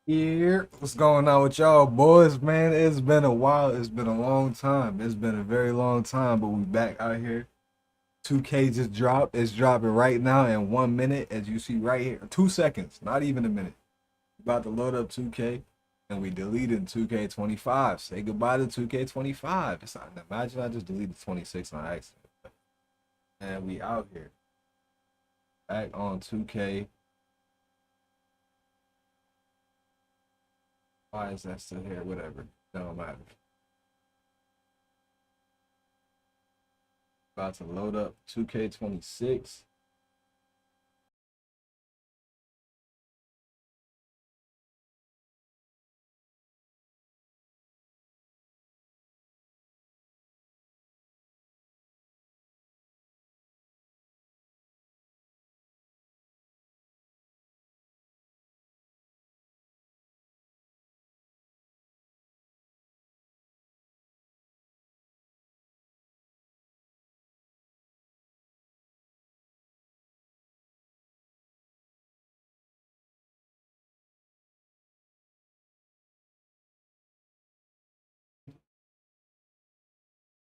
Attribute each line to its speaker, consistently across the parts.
Speaker 1: Here, what's going on with y'all, boys? Man, it's been a while. It's been a long time. It's been a very long time, but we back out here. 2K just dropped. It's dropping right now in 1 minute, as you see right here. 2 seconds, not even a minute. About to load up 2K, and we deleted 2K25. Say goodbye to 2K25. It's not, imagine I just deleted 26 on accident. And we out here back on 2K. Why is that still here? Whatever. Don't matter. About to load up 2K26.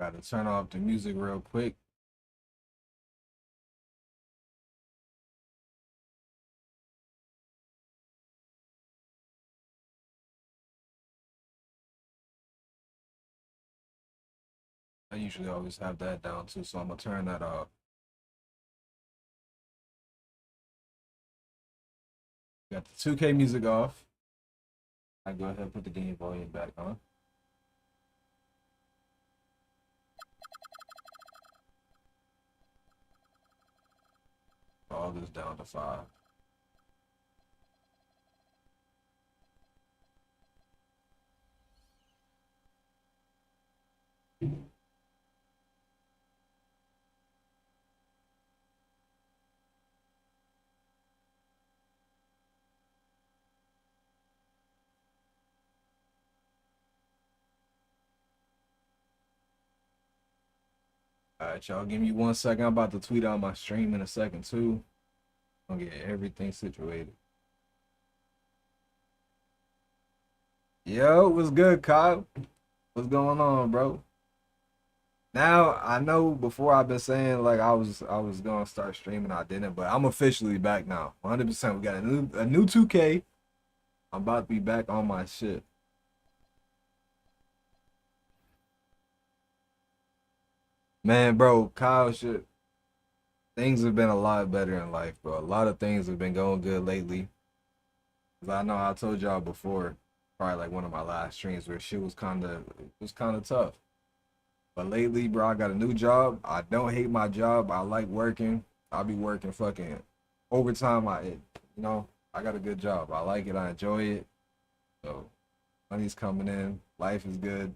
Speaker 1: Got to turn off the music real quick. I usually always have that down too, so I'm gonna turn that off. Got the 2K music off. I go ahead and put the game volume back on. All this down to 5. All right, y'all, give me 1 second. I'm about to tweet out my stream in a second too. I'm gonna get everything situated. Yo, what's good, Kyle? What's going on, bro? Now I know before I've been saying like I was gonna start streaming, I didn't, but I'm officially back now. 100%. We got a new 2K. I'm about to be back on my shit. Man, bro, Kyle, shit. Things have been a lot better in life, bro. A lot of things have been going good lately. 'Cause I know I told y'all before, probably like one of my last streams where shit was kind of tough. But lately, bro, I got a new job. I don't hate my job. I like working. I'll be working fucking overtime. I got a good job. I like it. I enjoy it. So money's coming in. Life is good.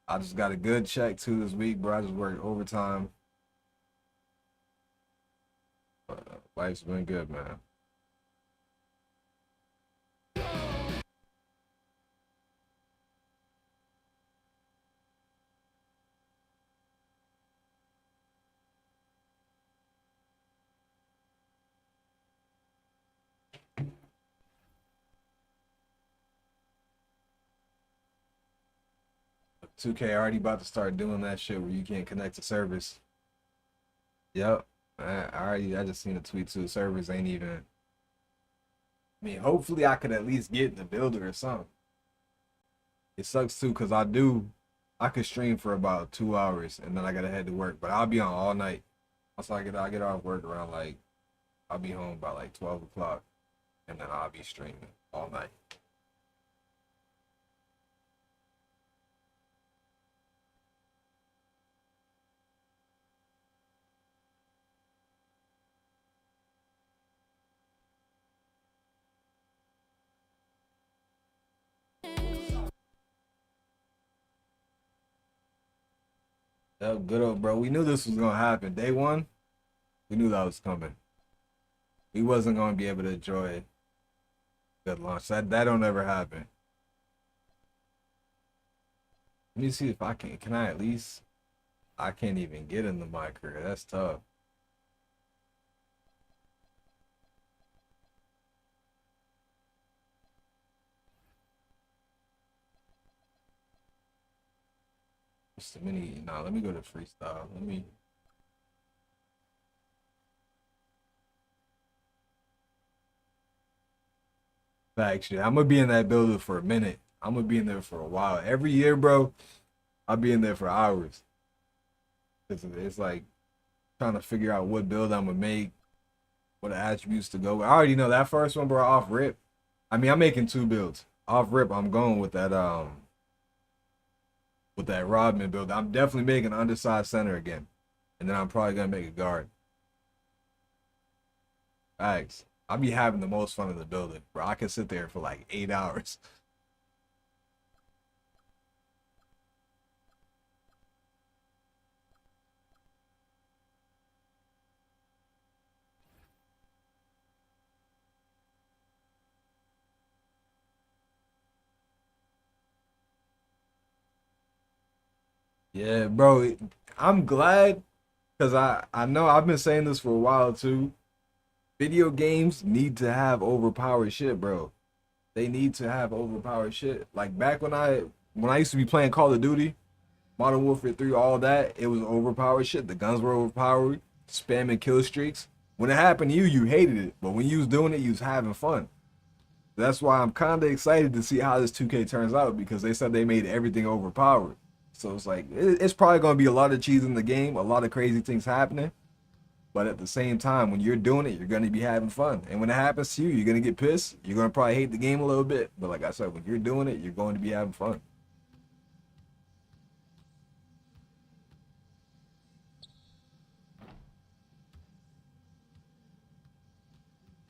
Speaker 1: I just got a good check too this week, bro. I just worked overtime. But life's been good, man. 2K already about to start doing that shit where you can't connect to service. Yep. I just seen a tweet too. Servers ain't even. I mean, hopefully I could at least get in the builder or something. It sucks too because I could stream for about 2 hours and then I gotta head to work, but I'll be on all night. Once I get off work around like I'll be home by like 12 o'clock and then I'll be streaming all night. Yep, good old bro. We knew this was gonna happen. Day one, we knew that was coming. We wasn't gonna be able to enjoy good lunch. That don't ever happen. Let me see if I can. Can I at least? I can't even get in the micro. That's tough. What's the mini? Nah, let me go to freestyle. Let me. Facts, yeah. I'm gonna be in that building for a minute. I'm gonna be in there for a while. Every year, bro, I'll be in there for hours. It's like trying to figure out what build I'm gonna make, what attributes to go with. I already know that first one, bro, off rip. I mean, I'm making two builds. Off rip, I'm going with that Rodman build. I'm definitely making an undersized center again. And then I'm probably gonna make a guard. Facts. I'll be having the most fun in the building, bro. I can sit there for like 8 hours. Yeah, bro. I'm glad because I know I've been saying this for a while too. Video games need to have overpowered shit, bro. They need to have overpowered shit. Like back when I used to be playing Call of Duty, Modern Warfare 3, all that, it was overpowered shit. The guns were overpowered, spamming kill streaks. When it happened to you, you hated it. But when you was doing it, you was having fun. That's why I'm kind of excited to see how this 2K turns out because they said they made everything overpowered. So it's like it's probably gonna be a lot of cheese in the game, a lot of crazy things happening. But at the same time, when you're doing it, you're gonna be having fun. And when it happens to you, you're gonna get pissed. You're gonna probably hate the game a little bit. But like I said, when you're doing it, you're going to be having fun.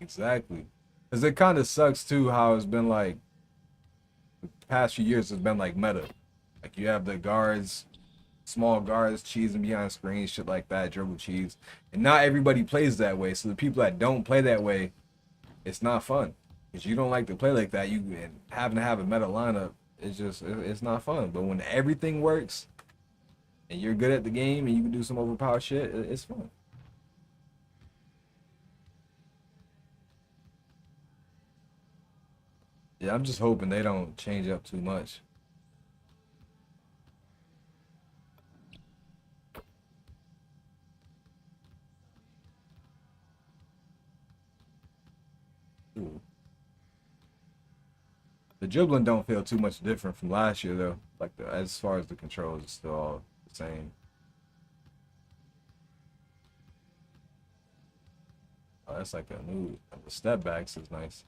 Speaker 1: Exactly. Because it kind of sucks too how it's been like the past few years. It's been like meta. Like you have the guards, small guards, cheesing behind screens, shit like that, dribble cheese. And not everybody plays that way. So the people that don't play that way, it's not fun. Because you don't like to play like that. You and having to have a meta lineup, it's not fun. But when everything works and you're good at the game and you can do some overpowered shit, it's fun. Yeah, I'm just hoping they don't change up too much. Ooh. The dribbling don't feel too much different from last year though. Like as far as the controls, it's still all the same. Oh, that's like a new the step backs is nice.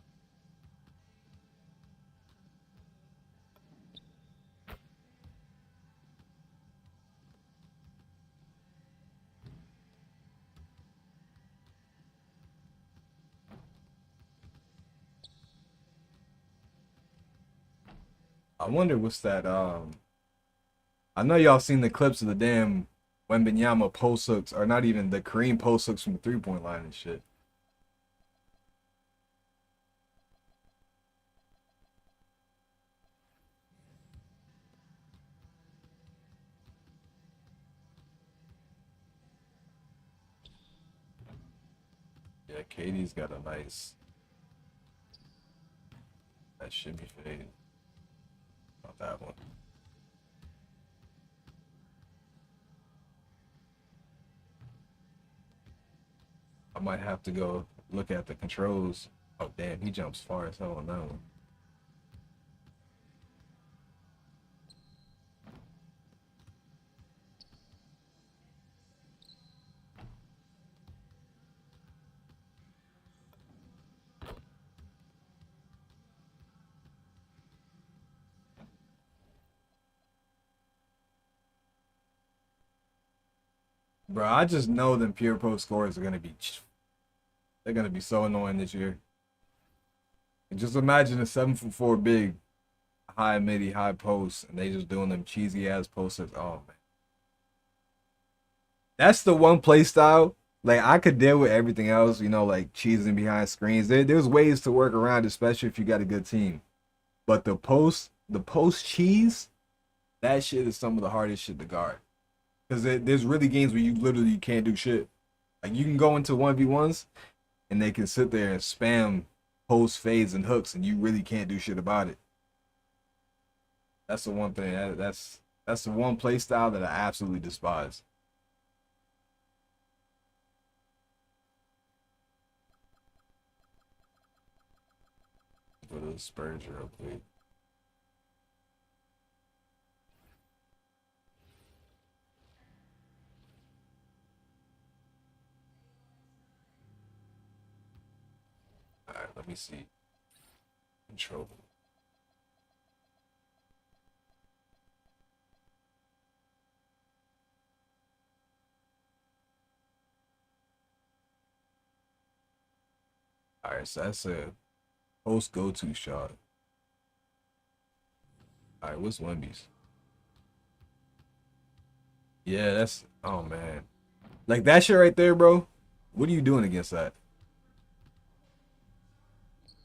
Speaker 1: I wonder what's that I know y'all seen the clips of the damn Wembenyama post hooks, or not even the Kareem post hooks from the 3 point line and shit. Yeah, Katie's got a nice that shimmy fade. Not that one. I might have to go look at the controls. Oh damn, he jumps far as hell on that one. Bro, I just know them pure post scores are gonna be they're gonna be so annoying this year. And just imagine a 7 for 4 big, high midi, high post, and they just doing them cheesy ass posters. Oh man. That's the one play style. Like I could deal with everything else, like cheesing behind screens. There's ways to work around, especially if you got a good team. But the post cheese, that shit is some of the hardest shit to guard. Because there's really games where you literally can't do shit. Like you can go into 1v1s and they can sit there and spam post fades and hooks, and you really can't do shit about it. That's the one thing that's That's the one play style that I absolutely despise. For the Spurs real quick. All right, let me see. Control. All right, so that's a post go-to shot. All right, what's Wemby's? Yeah, that's oh man, like that shit right there, bro. What are you doing against that?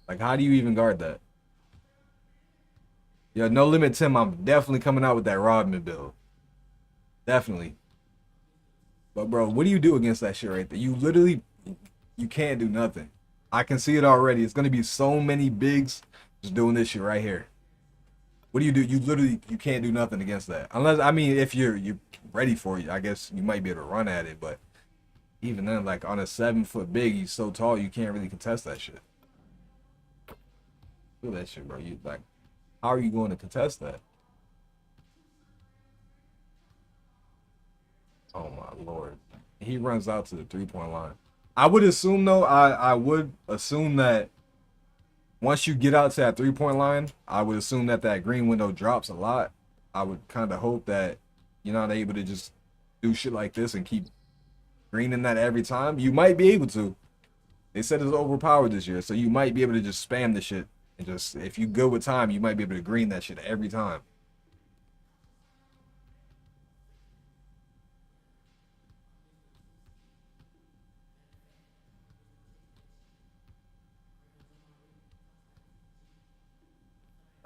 Speaker 1: Like, how do you even guard that? Yo, no limit Tim. I'm definitely coming out with that Rodman build. Definitely. But bro, what do you do against that shit right there? You literally, you can't do nothing. I can see it already. It's gonna be so many bigs just doing this shit right here. What do? You literally you can't do nothing against that. Unless I mean if you're ready for it, I guess you might be able to run at it, but even then, like on a 7 foot big, he's so tall you can't really contest that shit. Feel that shit, bro. You like how are you going to contest that? Oh my lord. He runs out to the 3 point line. I would assume though, I would assume that once you get out to that 3 point line, I would assume that that green window drops a lot. I would kind of hope that you're not able to just do shit like this and keep greening that every time. You might be able to. They said it's overpowered this year, so you might be able to just spam the shit and just if you go with time, you might be able to green that shit every time.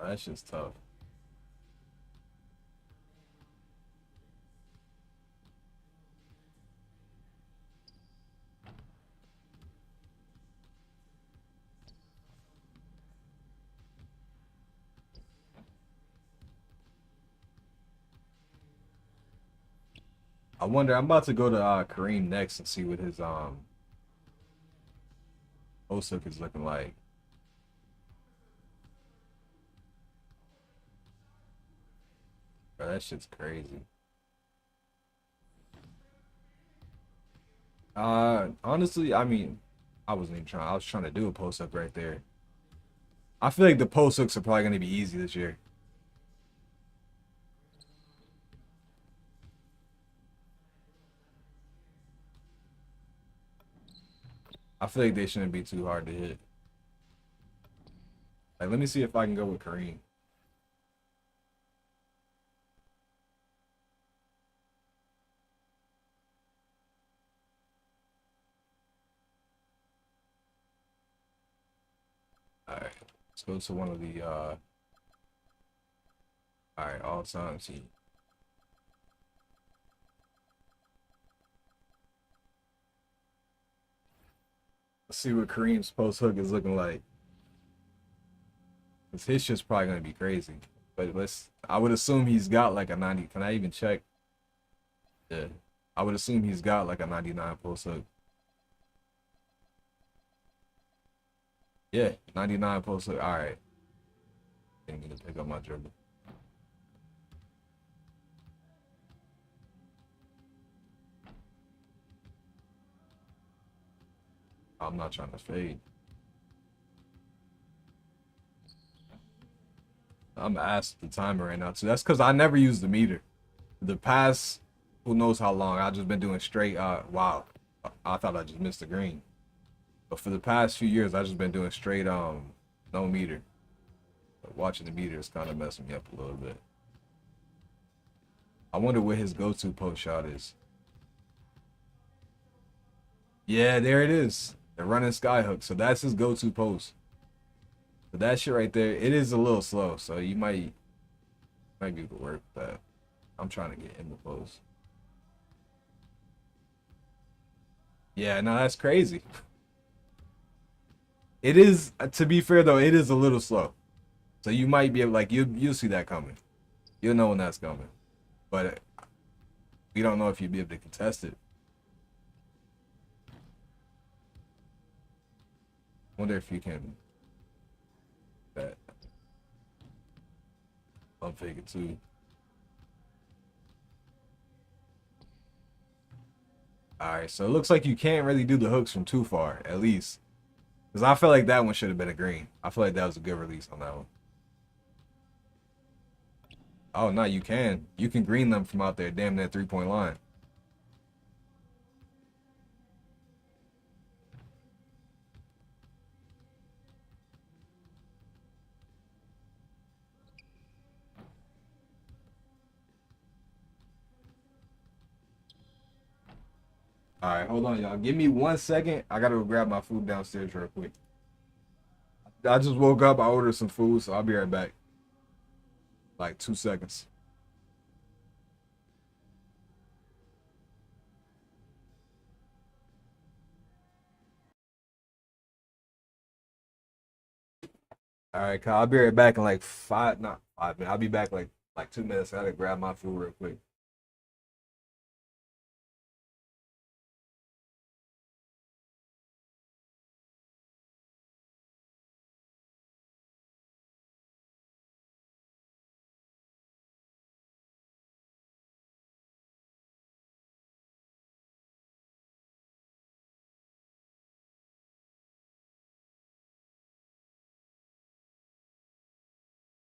Speaker 1: That's just tough. I wonder. I'm about to go to Kareem next and see what his Osuk is looking like. Bro, that shit's crazy. Honestly, I mean, I wasn't even trying. I was trying to do a post up right there. I feel like the post hooks are probably gonna be easy this year. I feel like they shouldn't be too hard to hit. Like, let me see if I can go with Kareem. All right, let's go to one of the all right, all time team. Let's see what Kareem's post hook is looking like. Cause his shit's probably gonna be crazy. But let's. I would assume he's got like a 90. Can I even check? Yeah, I would assume he's got like a 99 post hook. Yeah, 99 post hook. All right. Didn't need to pick up my dribble. I'm not trying to fade. I'm asked the timer right now too. That's because I never use the meter. The past, who knows how long? I just been doing straight. Wow, I thought I just missed the green. But for the past few years, I just been doing straight no meter. But watching the meter is kind of messing me up a little bit. I wonder what his go-to post shot is. Yeah, there it is. The running sky hook. So that's his go-to post. But that shit right there, it is a little slow. So you might be able to work with that. I'm trying to get in the post. Yeah, no, that's crazy. It is, to be fair though, it is a little slow. So you might be able, like, you'll see that coming. You'll know when that's coming. but we don't know if you'd be able to contest it. Wonder if you can bet Lfggg too. All right, so it looks like you can't really do the hooks from too far, at least. Because I feel like that one should have been a green. I feel like that was a good release on that one. Oh, no, you can. You can green them from out there, damn that 3-point line. All right, hold on, y'all. Give me 1 second. I gotta go grab my food downstairs real quick. I just woke up. I ordered some food, so I'll be right back. Like 2 seconds. All right, Kyle. I'll be right back in like not 5 minutes. I'll be back like 2 minutes. I gotta grab my food real quick.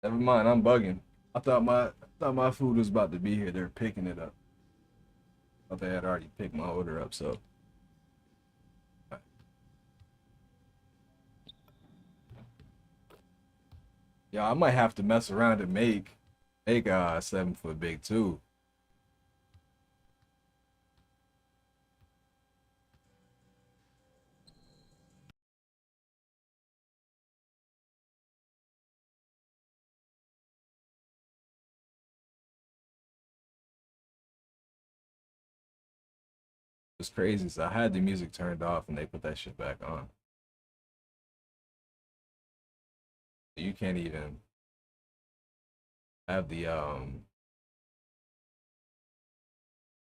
Speaker 1: Never mind. I'm bugging. I thought my food was about to be here. They're picking it up. I thought they had already picked my order up. So yeah, I might have to mess around and make 7 foot big too. It's crazy. So I had the music turned off and they put that shit back on. You can't even have the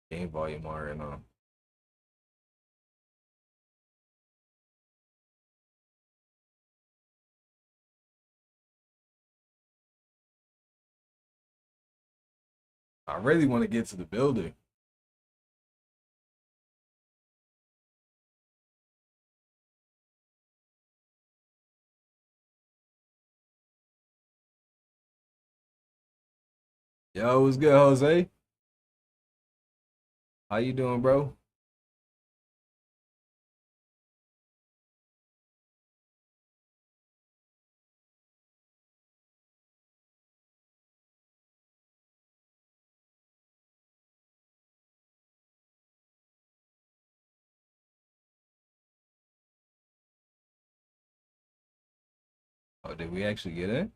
Speaker 1: game volume on right now. I really want to get to the building. Yo, what's good, Jose? How you doing, bro? Oh, did we actually get in?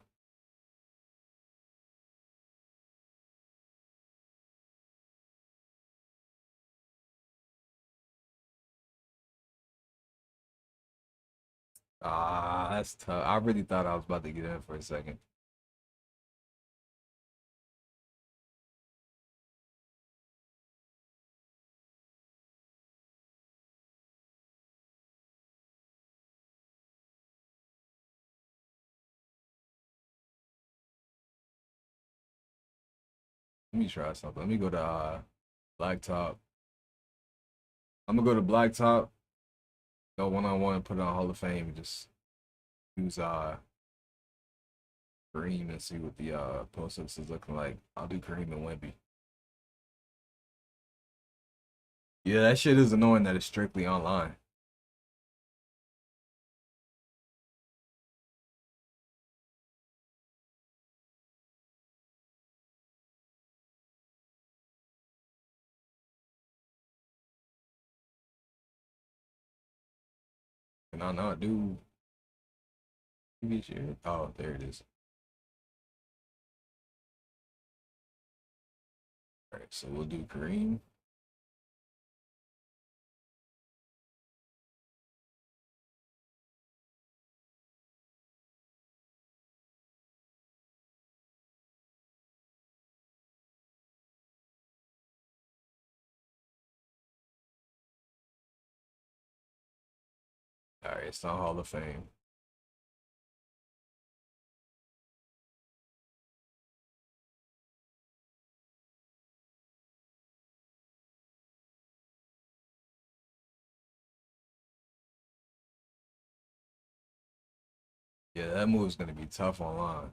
Speaker 1: Ah, that's tough. I really thought I was about to get in for a second. Let me try something. Let me go to blacktop. I'm gonna go to blacktop, go 1-on-1, put it on Hall of Fame, and just use Kareem and see what the post-ups is looking like. I'll do Kareem and Wemby. Yeah, that shit is annoying that it's strictly online. And I know, dude. Oh, there it is. All right, so we'll do Kareem. All right, it's not Hall of Fame. Yeah, that move's gonna be tough online.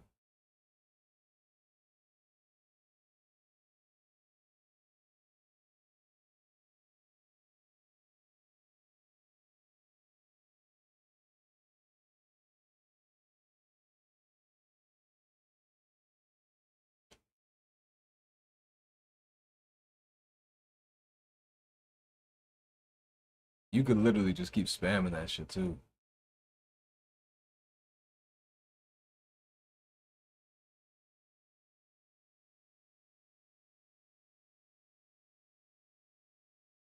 Speaker 1: You could literally just keep spamming that shit too.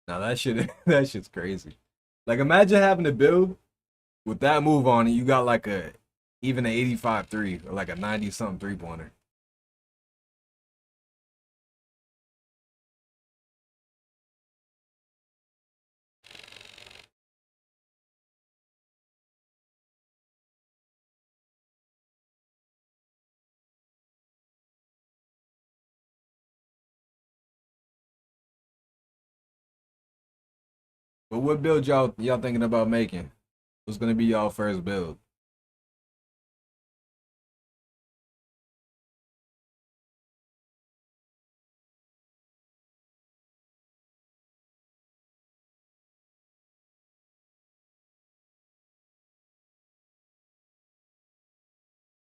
Speaker 1: Now that shit, that shit's crazy. Like imagine having to build with that move on it. You got like a even an 85 three or like a 90 something 3 pointer. But what build y'all thinking about making? What's gonna be y'all first build?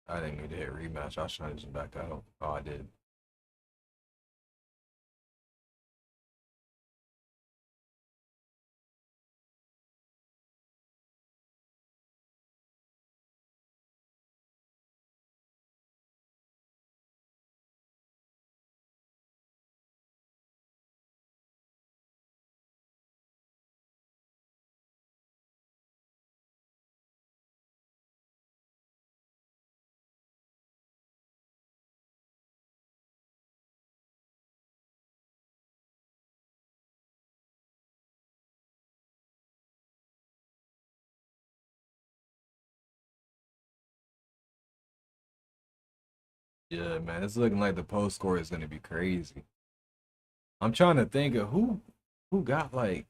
Speaker 1: I didn't mean to hit rematch. I was trying to just back out. Oh, I did. Yeah, man, it's looking like the post score is gonna be crazy. I'm trying to think of who got like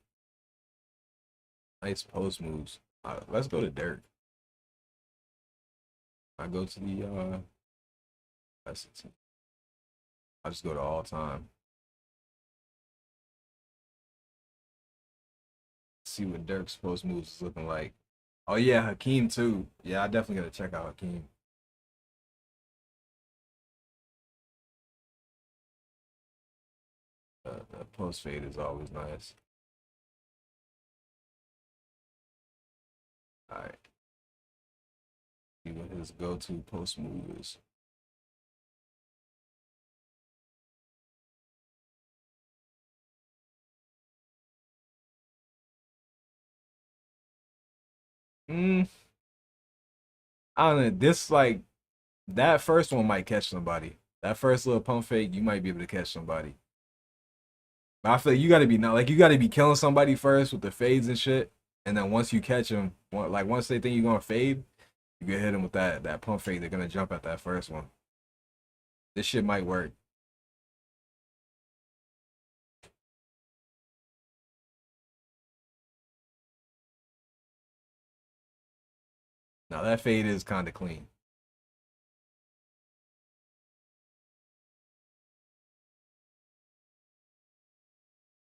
Speaker 1: nice post moves. Let's go to Dirk. I go to the that's the team. I just go to all time. See what Dirk's post moves is looking like. Oh yeah, Hakeem too. Yeah, I definitely gotta check out Hakeem. The post fade is always nice. All right, see what his go-to post move is. Mm, I don't know. This like that first one might catch somebody. That first little pump fake, you might be able to catch somebody. But I feel like you got to be not like you got to be killing somebody first with the fades and shit, and then once you catch them, like once they think you're gonna fade, you can hit them with that pump fake. They're gonna jump at that first one. This shit might work. Now that fade is kind of clean.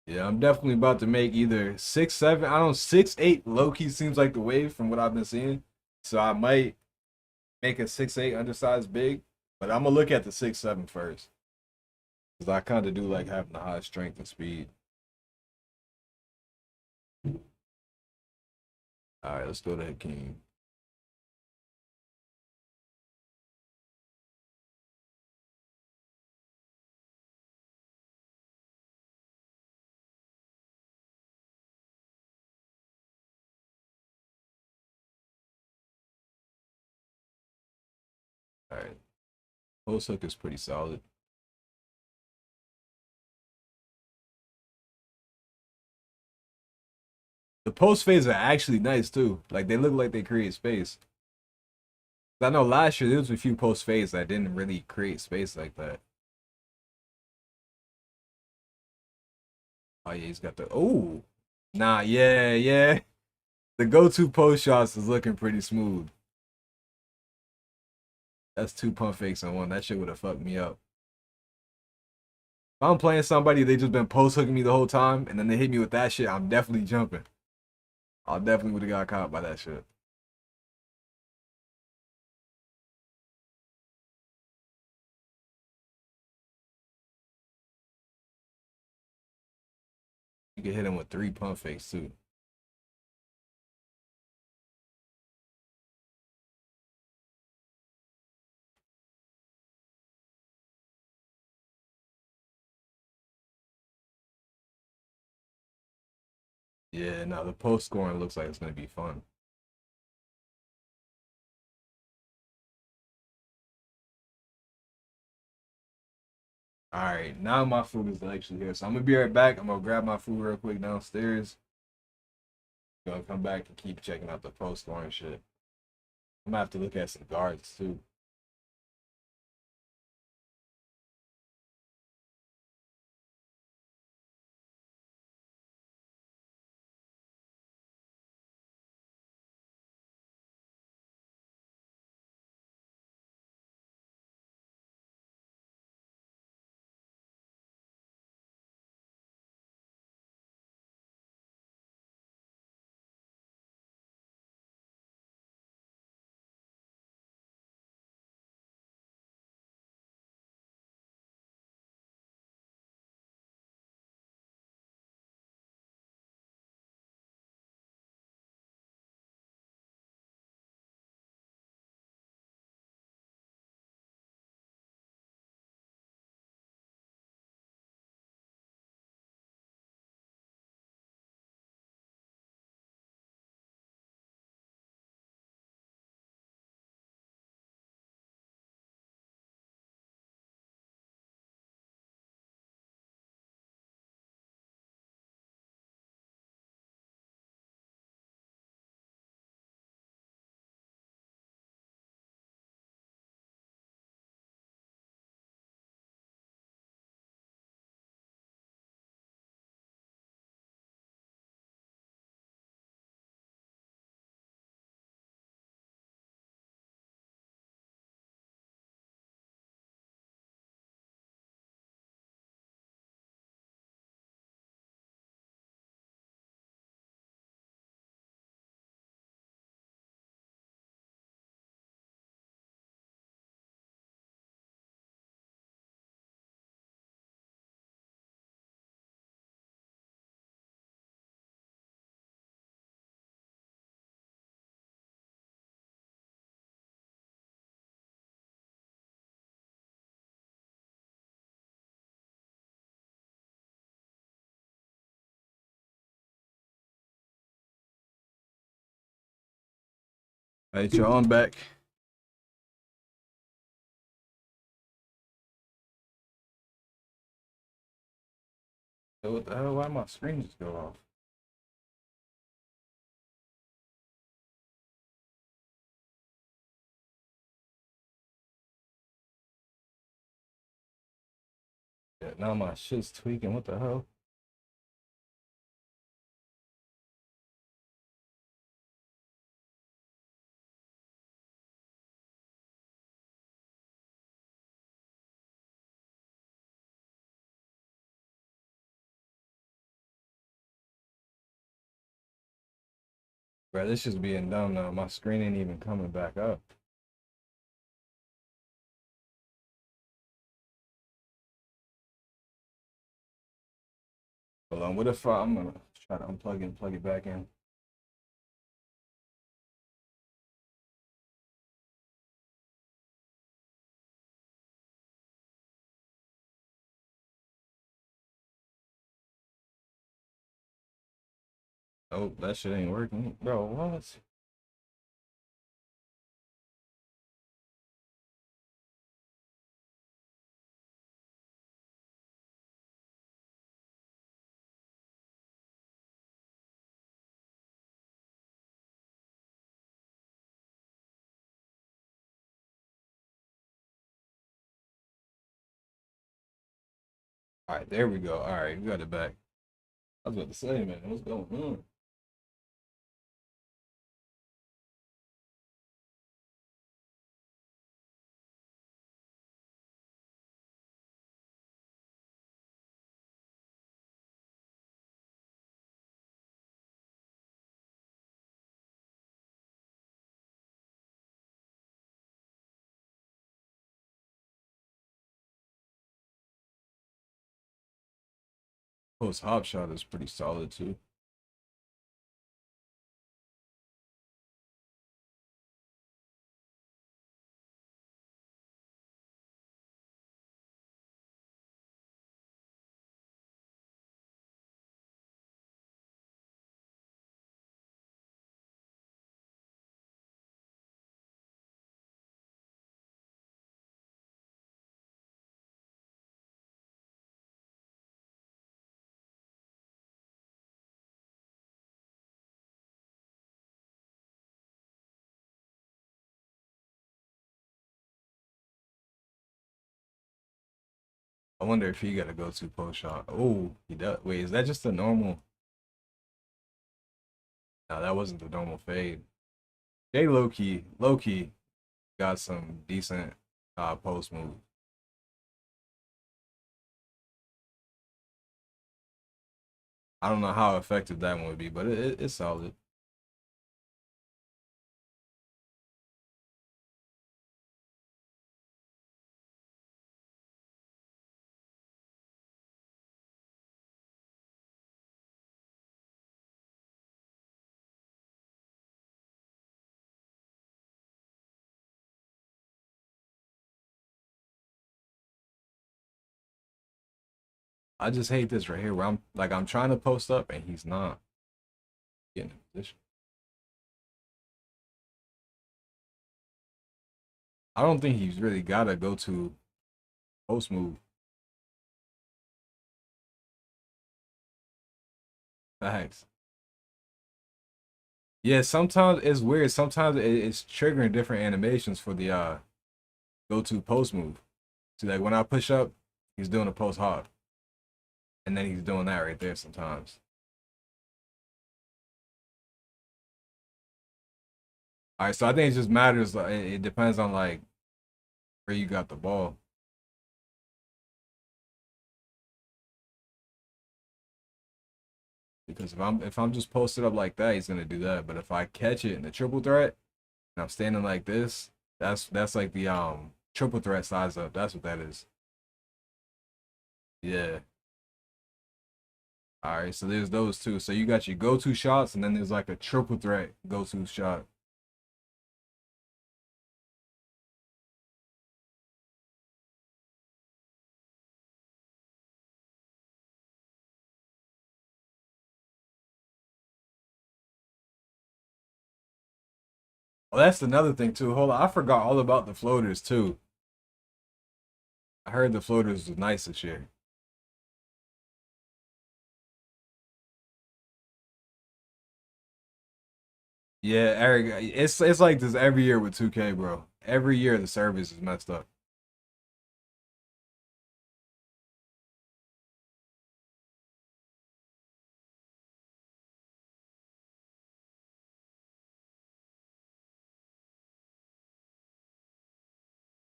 Speaker 1: Yeah, I'm definitely about to make either 6'7". I don't 6'8". Low key seems like the wave from what I've been seeing. So I might make a 6'8" undersized big, but I'm gonna look at the 6'7" first because I kind of do like having the high strength and speed. All right, let's go to Hakeem. All right, post hook is pretty solid. The post fades are actually nice too. Like they look like they create space. I know last year there was a few post fades that didn't really create space like that. Oh yeah, he's got the oh. Nah, yeah, yeah. The go-to post shots is looking pretty smooth. That's two pump fakes on one. That shit would have fucked me up. If I'm playing somebody, they just been post hooking me the whole time, and then they hit me with that shit, I'm definitely jumping. I definitely would have got caught by that shit. You could hit him with three pump fakes too. Yeah, no, the post scoring looks like it's gonna be fun. All right, now my food is actually here, so I'm gonna be right back. I'm gonna grab my food real quick downstairs. Gonna come back and keep checking out the post scoring shit. I'm gonna have to look at some guards too. All right, y'all, I'm back. So what the hell? Why my screen just go off? Yeah, now my shit's tweaking. What the hell? Bro, this just being dumb now. My screen ain't even coming back up. Hold on. What if I'm gonna try to unplug it and plug it back in? Oh, that shit ain't working. Bro, what? All right, there we go. All right, we got it back. I was about to say, man, what's going on? Post hop shot is pretty solid too. I wonder if he got a go-to post shot. Oh, he does. Wait, is that just a normal? No, that wasn't the normal fade. Jay low key got some decent post move. I don't know how effective that one would be, but it's solid. I just hate this right here where I'm trying to post up and he's not getting in position. I don't think he's really got a go-to post move. Facts. Yeah, sometimes it's weird. Sometimes it's triggering different animations for the go-to post move. See, like when I push up, he's doing a post hop, and then he's doing that right there sometimes. All right, so I think it just matters. Like, it depends on like where you got the ball. Because if I'm just posted up like that, he's gonna do that. But if I catch it in the triple threat and I'm standing like this, that's like the triple threat size up. That's what that is. Yeah. All right, so there's those two. So you got your go-to shots, and then there's like a triple threat go-to shot. Well, that's another thing too. Hold on, I forgot all about the floaters too. I heard the floaters was nice this year. Yeah, Eric, it's like this every year with 2K, bro. Every year the service is messed up.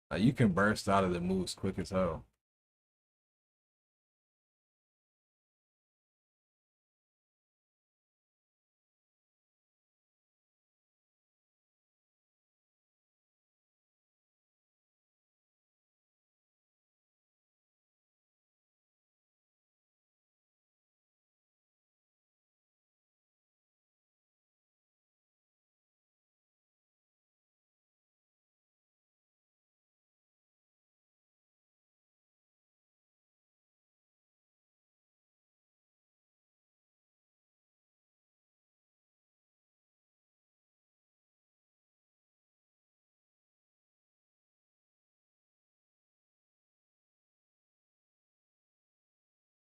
Speaker 1: Like, you can burst out of the moves quick as hell.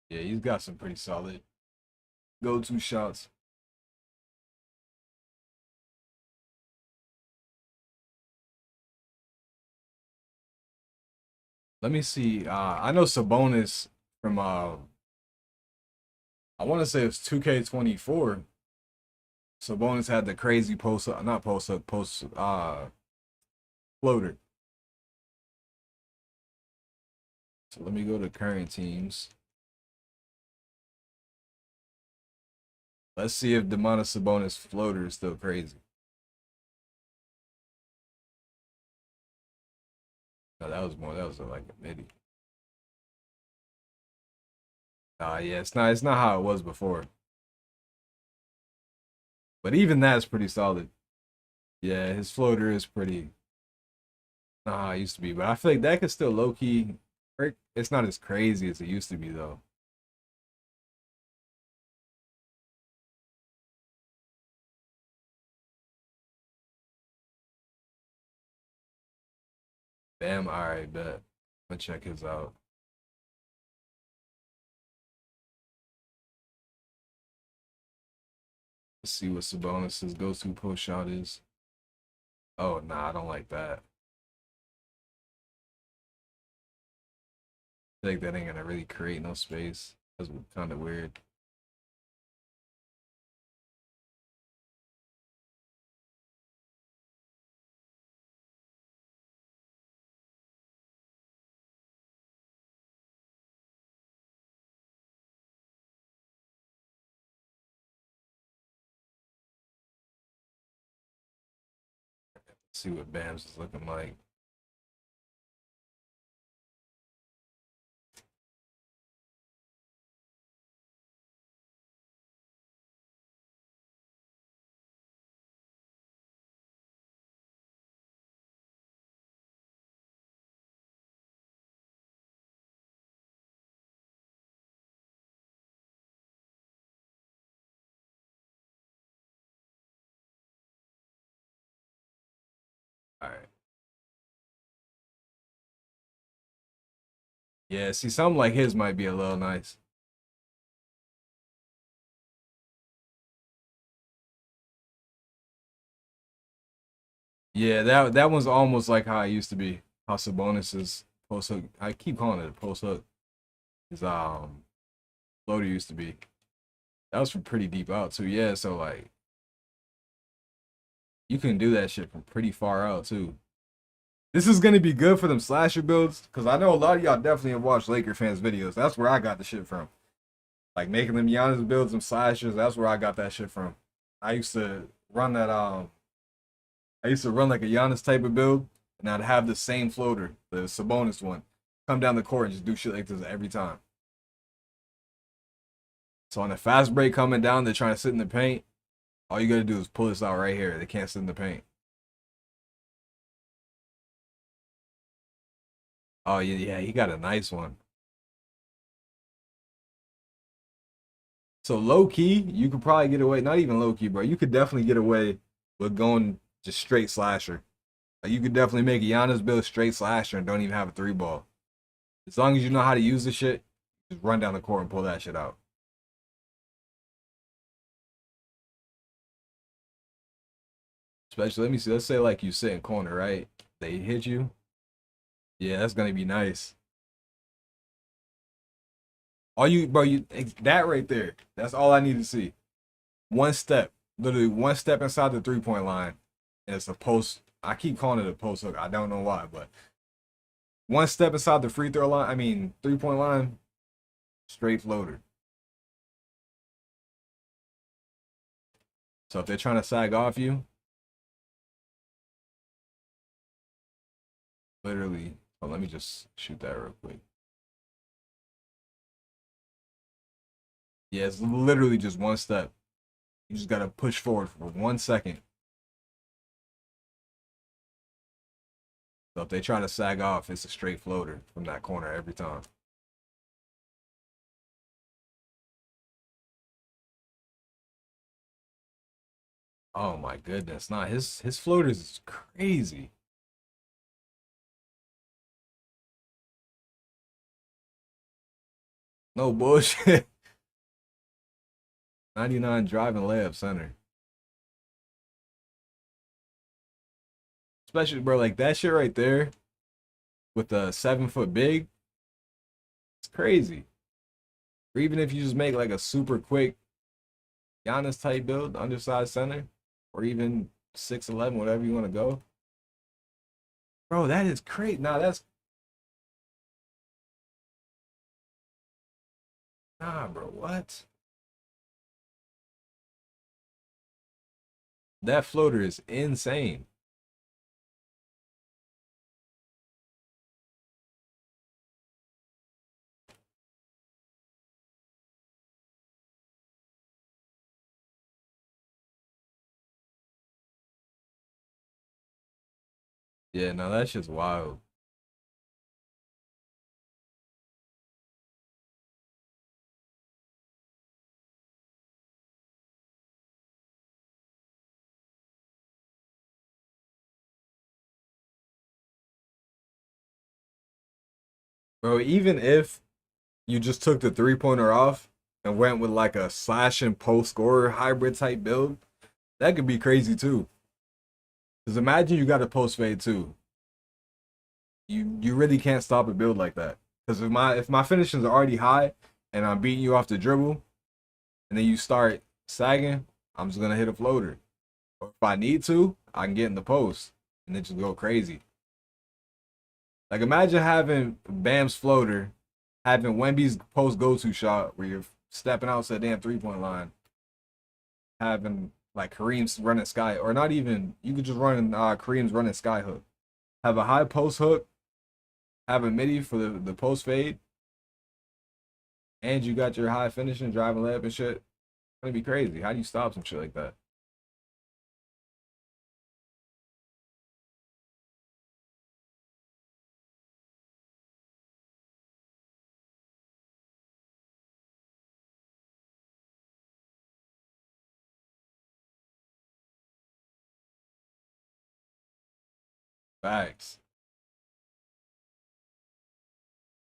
Speaker 1: Yeah, he's got some pretty solid go-to shots. Let me see. I know Sabonis from I want to say it was 2K24. Sabonis had the crazy post not post up post floater. So let me go to current teams. Let's see if Demonis Sabonis floater is still crazy. No, that was like a midi. Yeah, it's not how it was before. But even that's pretty solid. Yeah, his floater is pretty not how it used to be. But I feel like that could still low key work. It's not as crazy as it used to be though. Damn, alright, bet. I'm gonna check his out. Let's see what Sabonis' go-to post shot is. Oh nah, I don't like that. I think that ain't gonna really create no space. That's kind of weird. Let's see what Bam's is looking like. All right. Yeah, see, something like his might be a little nice. Yeah, that one's almost like how it used to be. How Sabonis's post hook. I keep calling it a post hook. His floater used to be. That was from pretty deep out too. Yeah, so like you can do that shit from pretty far out too. This is gonna be good for them slasher builds because I know a lot of y'all definitely have watched Laker fans videos. That's where I got the shit from. Like making them Giannis builds, them slashers. That's where I got that shit from. I used to run that I used to run like a Giannis type of build, and I'd have the same floater, the Sabonis one, come down the court and just do shit like this every time. So on a fast break coming down, they're trying to sit in the paint. All you gotta do is pull this out right here. They can't sit in the paint. Oh yeah, yeah, he got a nice one. So low key, you could probably get away. Not even low key, bro. You could definitely get away with going just straight slasher. Like you could definitely make a Giannis build straight slasher and don't even have a three ball. As long as you know how to use the shit, just run down the court and pull that shit out. Especially, let me see. Let's say like you sit in corner, right? They hit you. Yeah, that's gonna be nice. All you, bro, you that right there. That's all I need to see. One step, literally one step inside the 3 point line, and it's a post. I keep calling it a post hook. I don't know why, but one step inside the free throw line. I mean, 3 point line, straight floater. So if they're trying to sag off you, literally. Oh, let me just shoot that real quick. Yeah, it's literally just one step. You just gotta push forward for 1 second. So if they try to sag off, it's a straight floater from that corner every time. Oh my goodness. Nah, his floaters is crazy. No bullshit. 99 driving layup center. Especially bro, like that shit right there with the 7 foot big, it's crazy. Or even if you just make like a super quick Giannis type build, undersized center, or even 6'11", whatever you want to go. Bro, that is crazy. Nah, bro, what? That floater is insane. Yeah, no, that's just wild. Bro, even if you just took the three-pointer off and went with like a slash and post scorer hybrid type build, that could be crazy too. Because imagine you got a post fade too. You really can't stop a build like that. Because if my finishes are already high and I'm beating you off the dribble, and then you start sagging, I'm just gonna hit a floater. Or if I need to, I can get in the post and then just go crazy. Like imagine having Bam's floater, having Wemby's post go-to shot where you're stepping out to the damn three-point line, having like Kareem's running sky, or not even you could just run Kareem's running sky hook. Have a high post hook, have a midi for the post fade, and you got your high finishing, driving layup and shit. It's gonna be crazy. How do you stop some shit like that? Facts.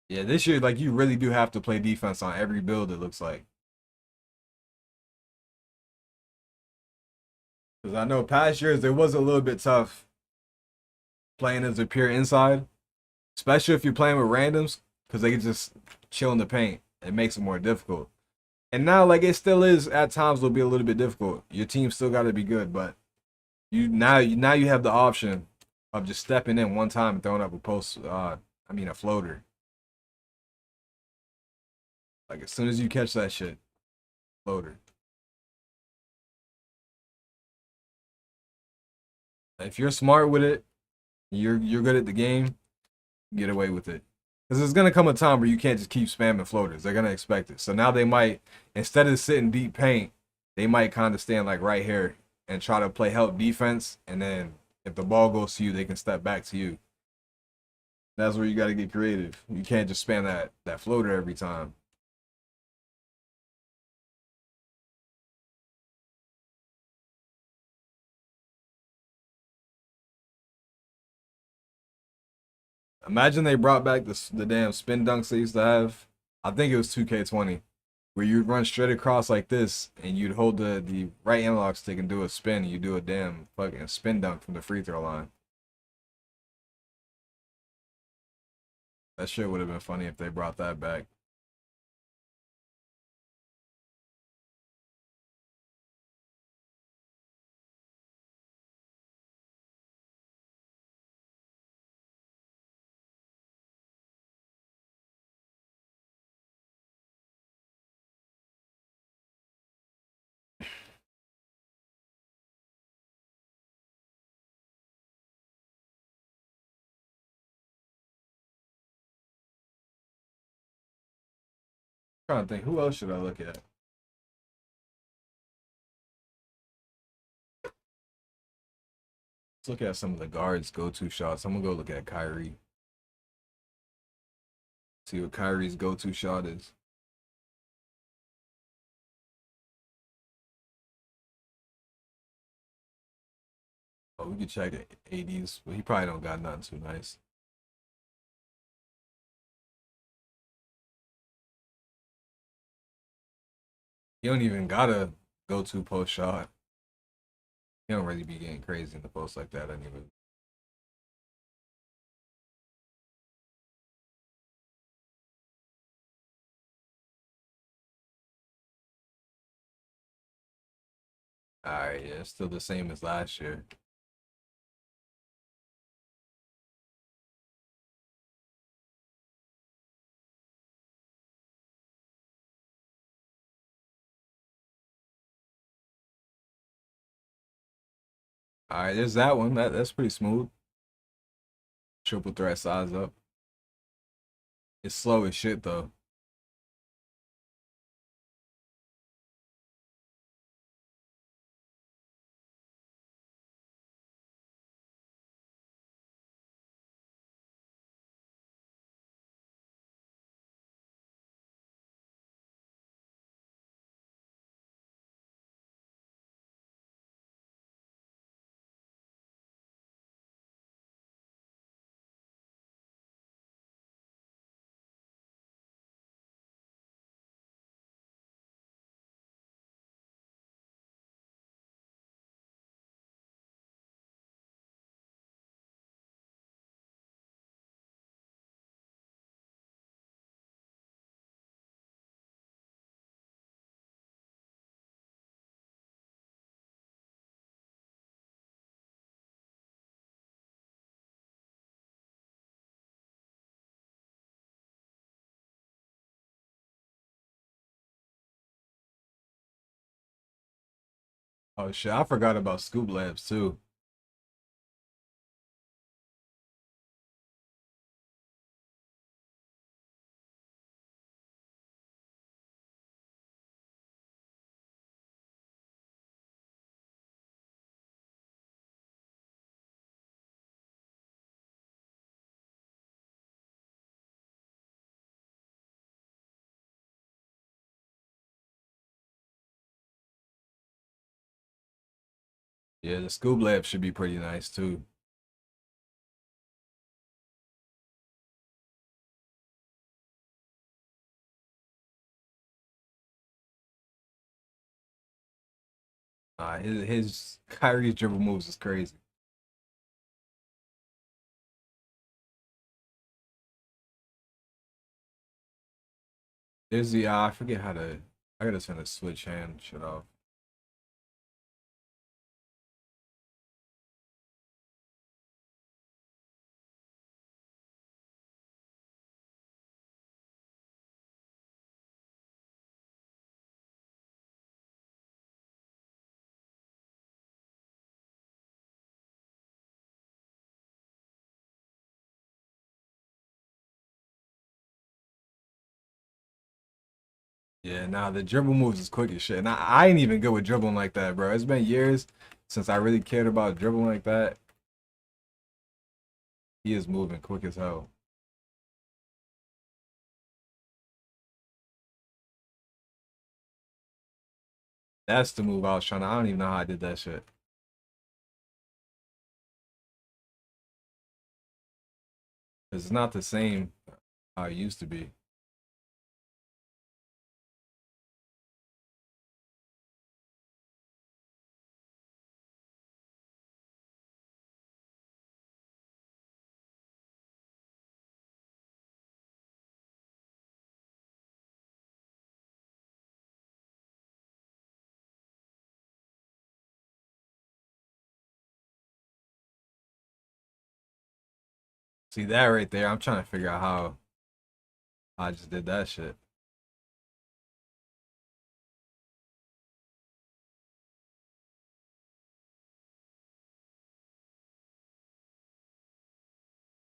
Speaker 1: Yeah, this year, like you really do have to play defense on every build, it looks like. Because I know past years it was a little bit tough playing as a pure inside, especially if you're playing with randoms, because they can just chill in the paint. It makes it more difficult. And now, like it still is at times will be a little bit difficult. Your team still got to be good, but you have the option of just stepping in one time and throwing up a post. A floater. Like as soon as you catch that shit, floater. If you're smart with it, you're good at the game. Get away with it. Because there's gonna come a time where you can't just keep spamming floaters. They're gonna expect it. So now they might, instead of sitting deep paint, they might kind of stand like right here and try to play help defense. And then if the ball goes to you, they can step back to you. That's where you got to get creative. You can't just spam that floater every time. Imagine they brought back the damn spin dunks they used to have. I think it was 2K20, where you'd run straight across like this, and you'd hold the right analog stick and do a spin, and you do a damn fucking spin dunk from the free throw line. That shit would have been funny if they brought that back. I'm trying to think, who else should I look at? Let's look at some of the guards' go-to shots. I'm gonna go look at Kyrie. See what Kyrie's go-to shot is. Oh, we could check AD's, but he probably don't got nothing too nice. He don't even gotta go-to post shot. He don't really be getting crazy in the post like that anyway. All right, yeah, it's still the same as last year. All right, there's that one. That's pretty smooth. Triple threat size up. It's slow as shit though. Oh shit, I forgot about Scoop Labs too. Yeah, the Scoop Lab should be pretty nice too. His Kyrie's dribble moves is crazy. There's the I forget how to. I gotta turn the switch hand shit off. Yeah, nah, the dribble moves is quick as shit. And I ain't even good with dribbling like that, bro. It's been years since I really cared about dribbling like that. He is moving quick as hell. That's the move I was trying to. I don't even know how I did that shit. 'Cause it's not the same how it used to be. See that right there? I'm trying to figure out how I just did that shit.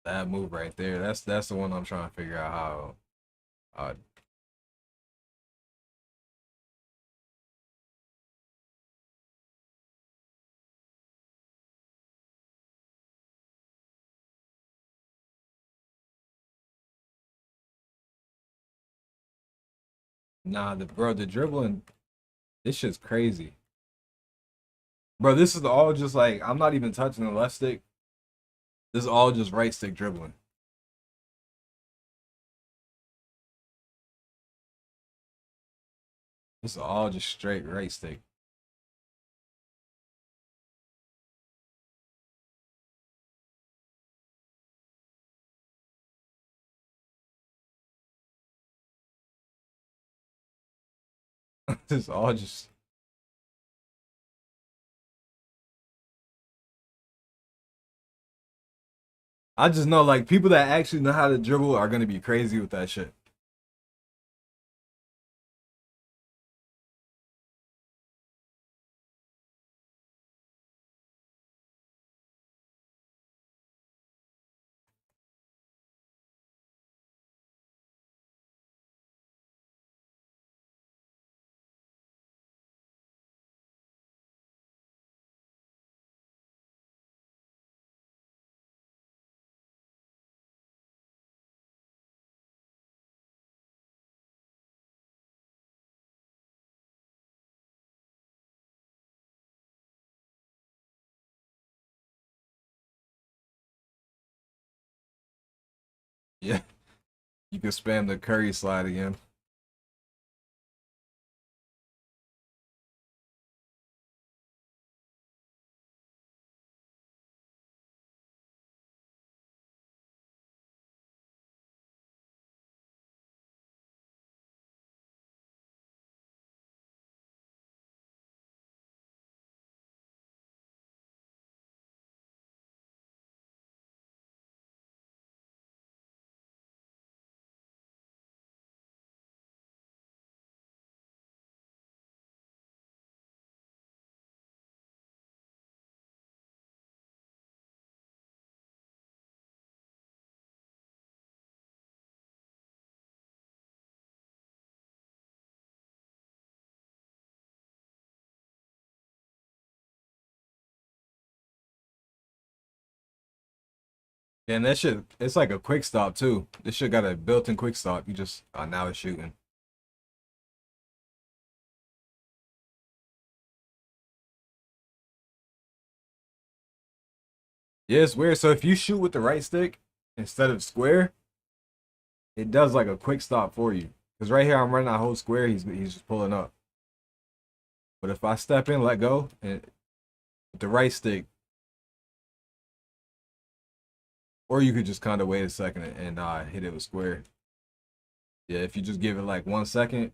Speaker 1: That move right there. That's the one I'm trying to figure out how. Nah, the dribbling. This shit's crazy, bro. This is all just like I'm not even touching the left stick. This is all just right stick dribbling. This is all just straight right stick. This is all just I just know like people that actually know how to dribble are gonna be crazy with that shit. Yeah, you can spam the Curry slide again. Yeah, and that shit, it's like a quick stop too. This shit got a built-in quick stop. You just now it's shooting. Yeah, it's weird. So if you shoot with the right stick instead of square, it does like a quick stop for you. Cause right here I'm running that whole square. He's just pulling up. But if I step in, let go, and with the right stick, or you could just kind of wait a second and hit it with square. Yeah, if you just give it like 1 second.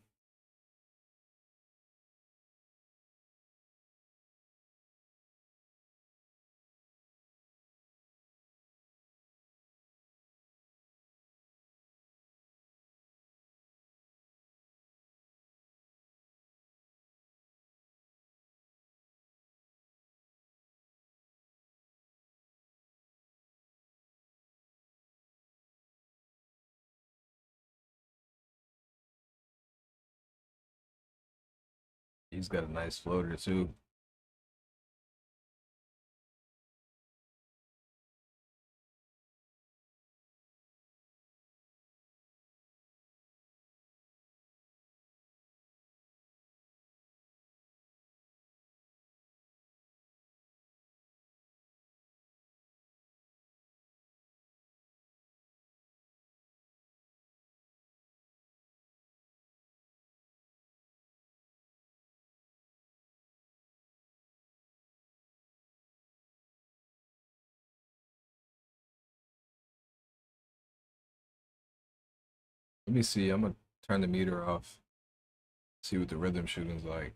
Speaker 1: He's got a nice floater too. Let me see. I'm gonna turn the meter off. See what the rhythm shooting's like.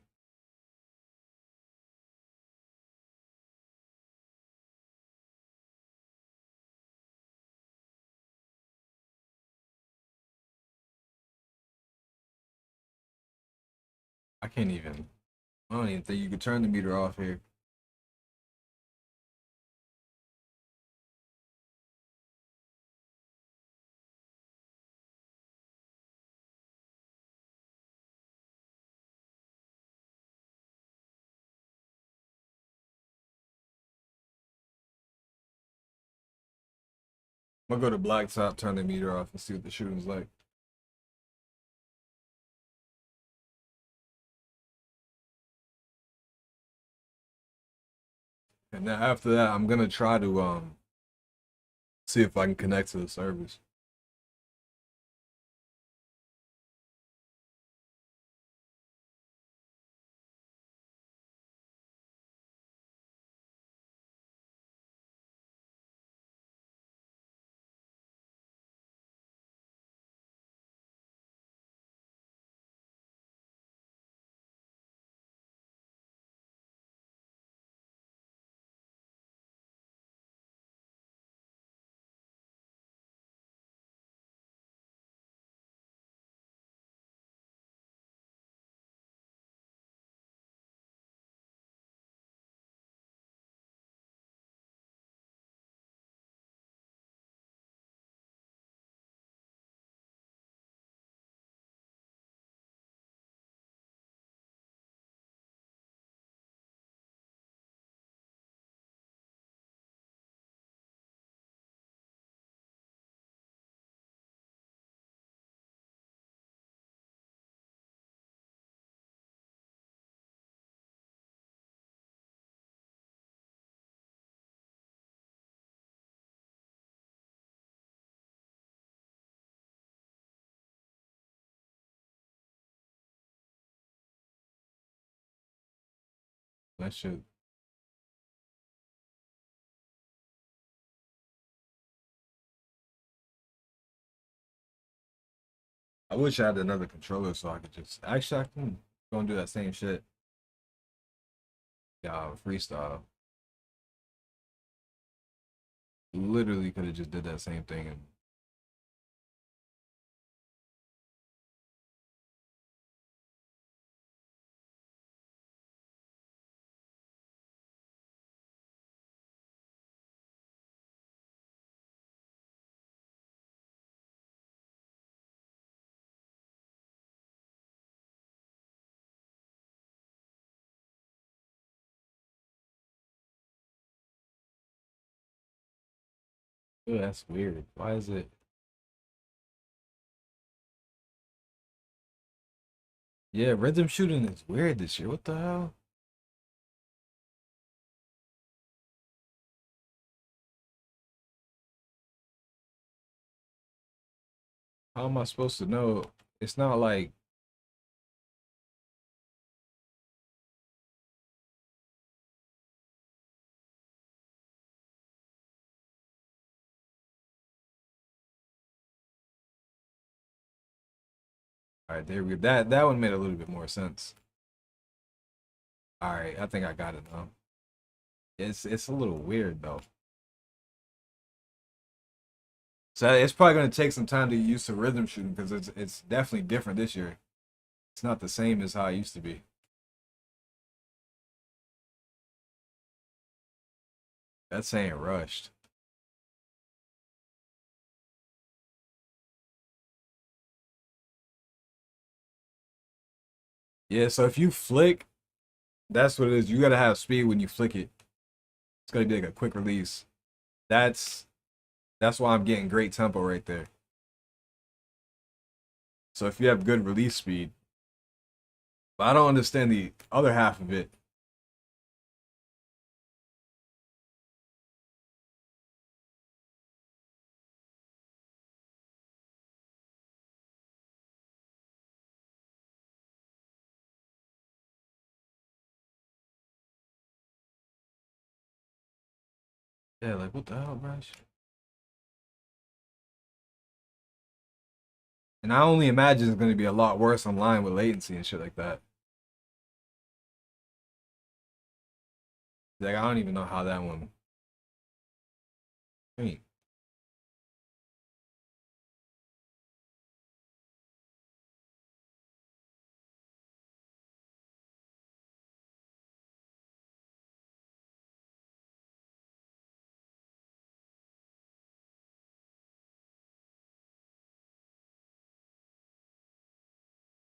Speaker 1: I can't even. I don't even think you could turn the meter off here. I'm gonna go to blacktop, turn the meter off, and see what the shooting's like. And then after that, I'm gonna try to see if I can connect to the service. That shit. I wish I had another controller so I could just actually I can go and do that same shit. Yeah, freestyle. Literally could have just did that same thing and ew, that's weird. Why is it? Yeah, rhythm shooting is weird this year. What the hell? How am I supposed to know? It's not like, all right, there we go. That one made a little bit more sense. All right, I think I got it now. It's a little weird though. So it's probably gonna take some time to get used to rhythm shooting because it's definitely different this year. It's not the same as how it used to be. That's saying rushed. Yeah, so if you flick, that's what it is. You gotta have speed when you flick it. It's gonna be like a quick release. That's that's why I'm getting great tempo right there. So if you have good release speed, but I don't understand the other half of it. Yeah, like what the hell, bro? And I only imagine it's gonna be a lot worse online with latency and shit like that. Like I don't even know how that one. I mean,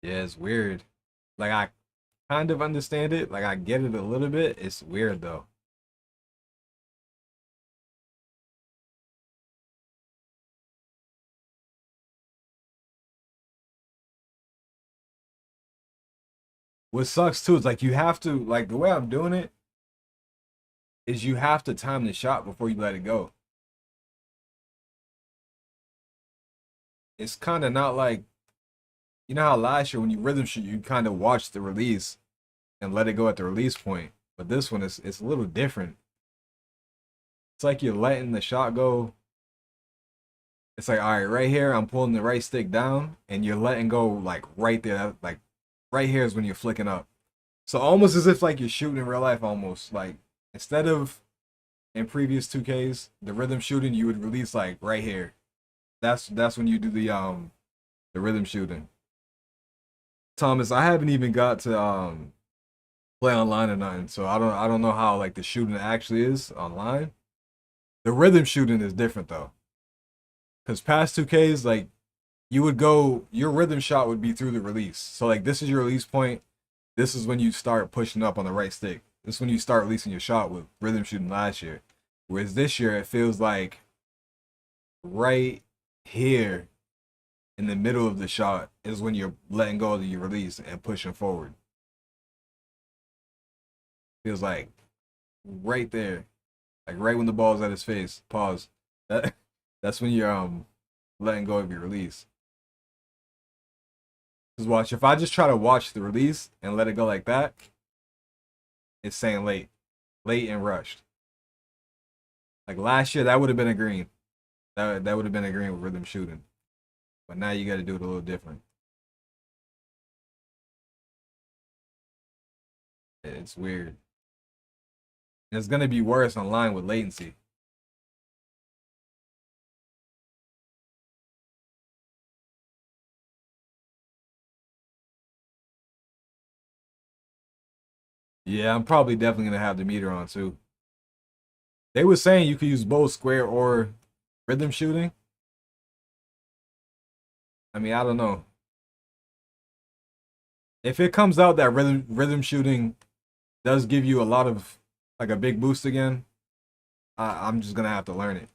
Speaker 1: yeah, it's weird. Like I kind of understand it. Like I get it a little bit. It's weird though. What sucks too is like you have to like the way I'm doing it is you have to time the shot before you let it go. It's kind of not like you know how last year when you rhythm shoot you kind of watch the release and let it go at the release point. But this one is it's a little different. It's like you're letting the shot go. It's like all right, right here I'm pulling the right stick down and you're letting go like right there. Like right here is when you're flicking up. So almost as if like you're shooting in real life almost. Like instead of in previous 2Ks, the rhythm shooting you would release like right here. That's when you do the rhythm shooting. Thomas, I haven't even got to play online or nothing, so I don't know how like the shooting actually is online. The rhythm shooting is different though, because past 2Ks like you would go your rhythm shot would be through the release. So like this is your release point. This is when you start pushing up on the right stick. This is when you start releasing your shot with rhythm shooting last year. Whereas this year it feels like right here in the middle of the shot is when you're letting go of your release and pushing forward. Feels like right there, like right when the ball's at his face. Pause. That that's when you're letting go of your release. Cause watch, if I just try to watch the release and let it go like that, It's saying late and rushed. Like last year, that would have been a green. That would have been a green with rhythm shooting. But now you got to do it a little different. It's weird. And it's gonna be worse online with latency. Yeah, I'm probably definitely gonna have the meter on too. They were saying you could use both square or rhythm shooting. I mean, I don't know. If it comes out that rhythm shooting does give you a lot of like a big boost again, I'm just gonna have to learn it.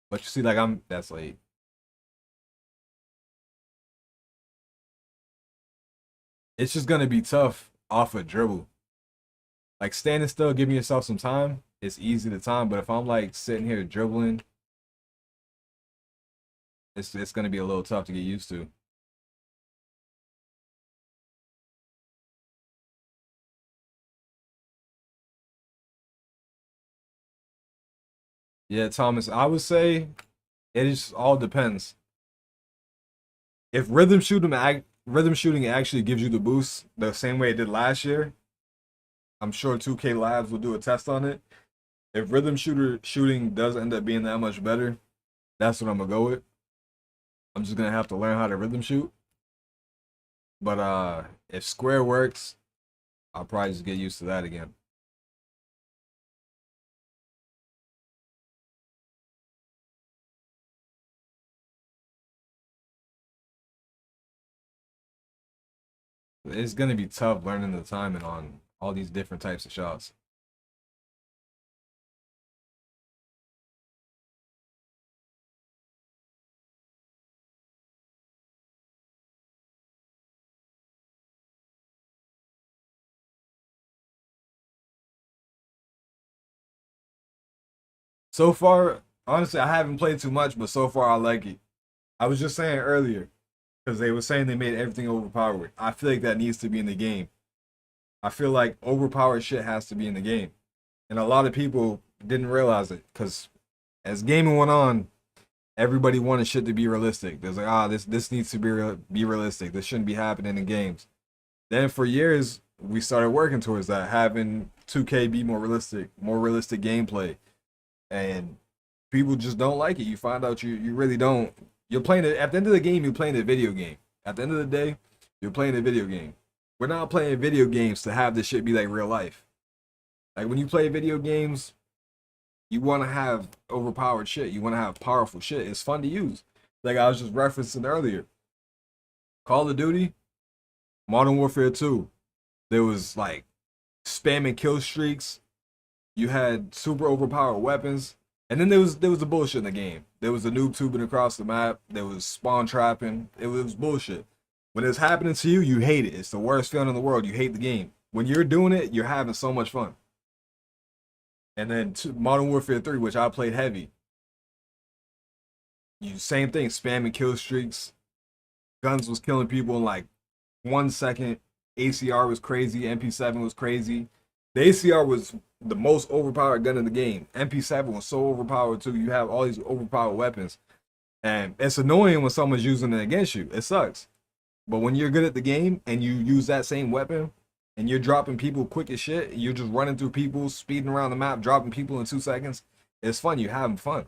Speaker 1: But you see, like that's late. It's just gonna be tough off a dribble. Like standing still, giving yourself some time, it's easy to time. But if I'm like sitting here dribbling, it's gonna be a little tough to get used to. Yeah, Thomas, I would say it just all depends. If rhythm shooting actually gives you the boost the same way it did last year, I'm sure 2K Labs will do a test on it. If shooting does end up being that much better, that's what I'm gonna go with. I'm just gonna have to learn how to rhythm shoot. But if square works, I'll probably just get used to that again. It's gonna be tough learning the timing on all these different types of shots. So far, honestly, I haven't played too much, but so far I like it. I was just saying earlier, because they were saying they made everything overpowered. I feel like that needs to be in the game. I feel like overpowered shit has to be in the game. And a lot of people didn't realize it because as gaming went on, everybody wanted shit to be realistic. There's like, this needs to be realistic. This shouldn't be happening in games. Then for years, we started working towards that, having 2K be more realistic gameplay. And people just don't like it. You find out you really don't. You're playing it at the end of the game. You're playing a video game. At the end of the day, you're playing a video game. We're not playing video games to have this shit be like real life. Like when you play video games, you want to have overpowered shit. You want to have powerful shit. It's fun to use. Like I was just referencing earlier, Call of Duty, Modern Warfare 2. There was like spamming kill streaks. You had super overpowered weapons. And then there was the bullshit in the game. There was the noob tubing across the map. There was spawn trapping. It was bullshit. When it's happening to you, you hate it. It's the worst feeling in the world. You hate the game. When you're doing it, you're having so much fun. And then Modern Warfare 3, which I played heavy. You same thing, spamming kill streaks. Guns was killing people in like 1 second. ACR was crazy. MP7 was crazy. The ACR was the most overpowered gun in the game. MP7 was so overpowered too. You have all these overpowered weapons. And it's annoying when someone's using it against you. It sucks. But when you're good at the game and you use that same weapon and you're dropping people quick as shit, you're just running through people, speeding around the map, dropping people in 2 seconds. It's fun. You're having fun.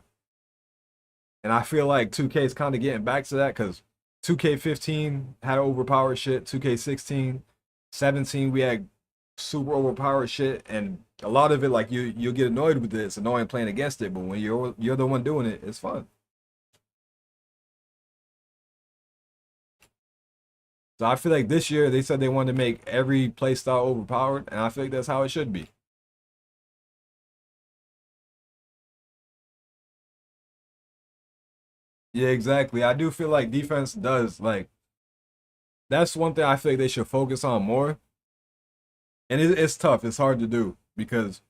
Speaker 1: And I feel like 2K is kind of getting back to that because 2K15 had overpowered shit. 2K16, 17, we had super overpowered shit, and a lot of it, like you'll get annoyed with it. It's annoying playing against it, but when you're the one doing it, it's fun. So I feel like this year they said they wanted to make every playstyle overpowered, and I feel like that's how it should be. Yeah, exactly. I do feel like defense does like that's one thing I feel like they should focus on more. And it's tough. It's hard to do because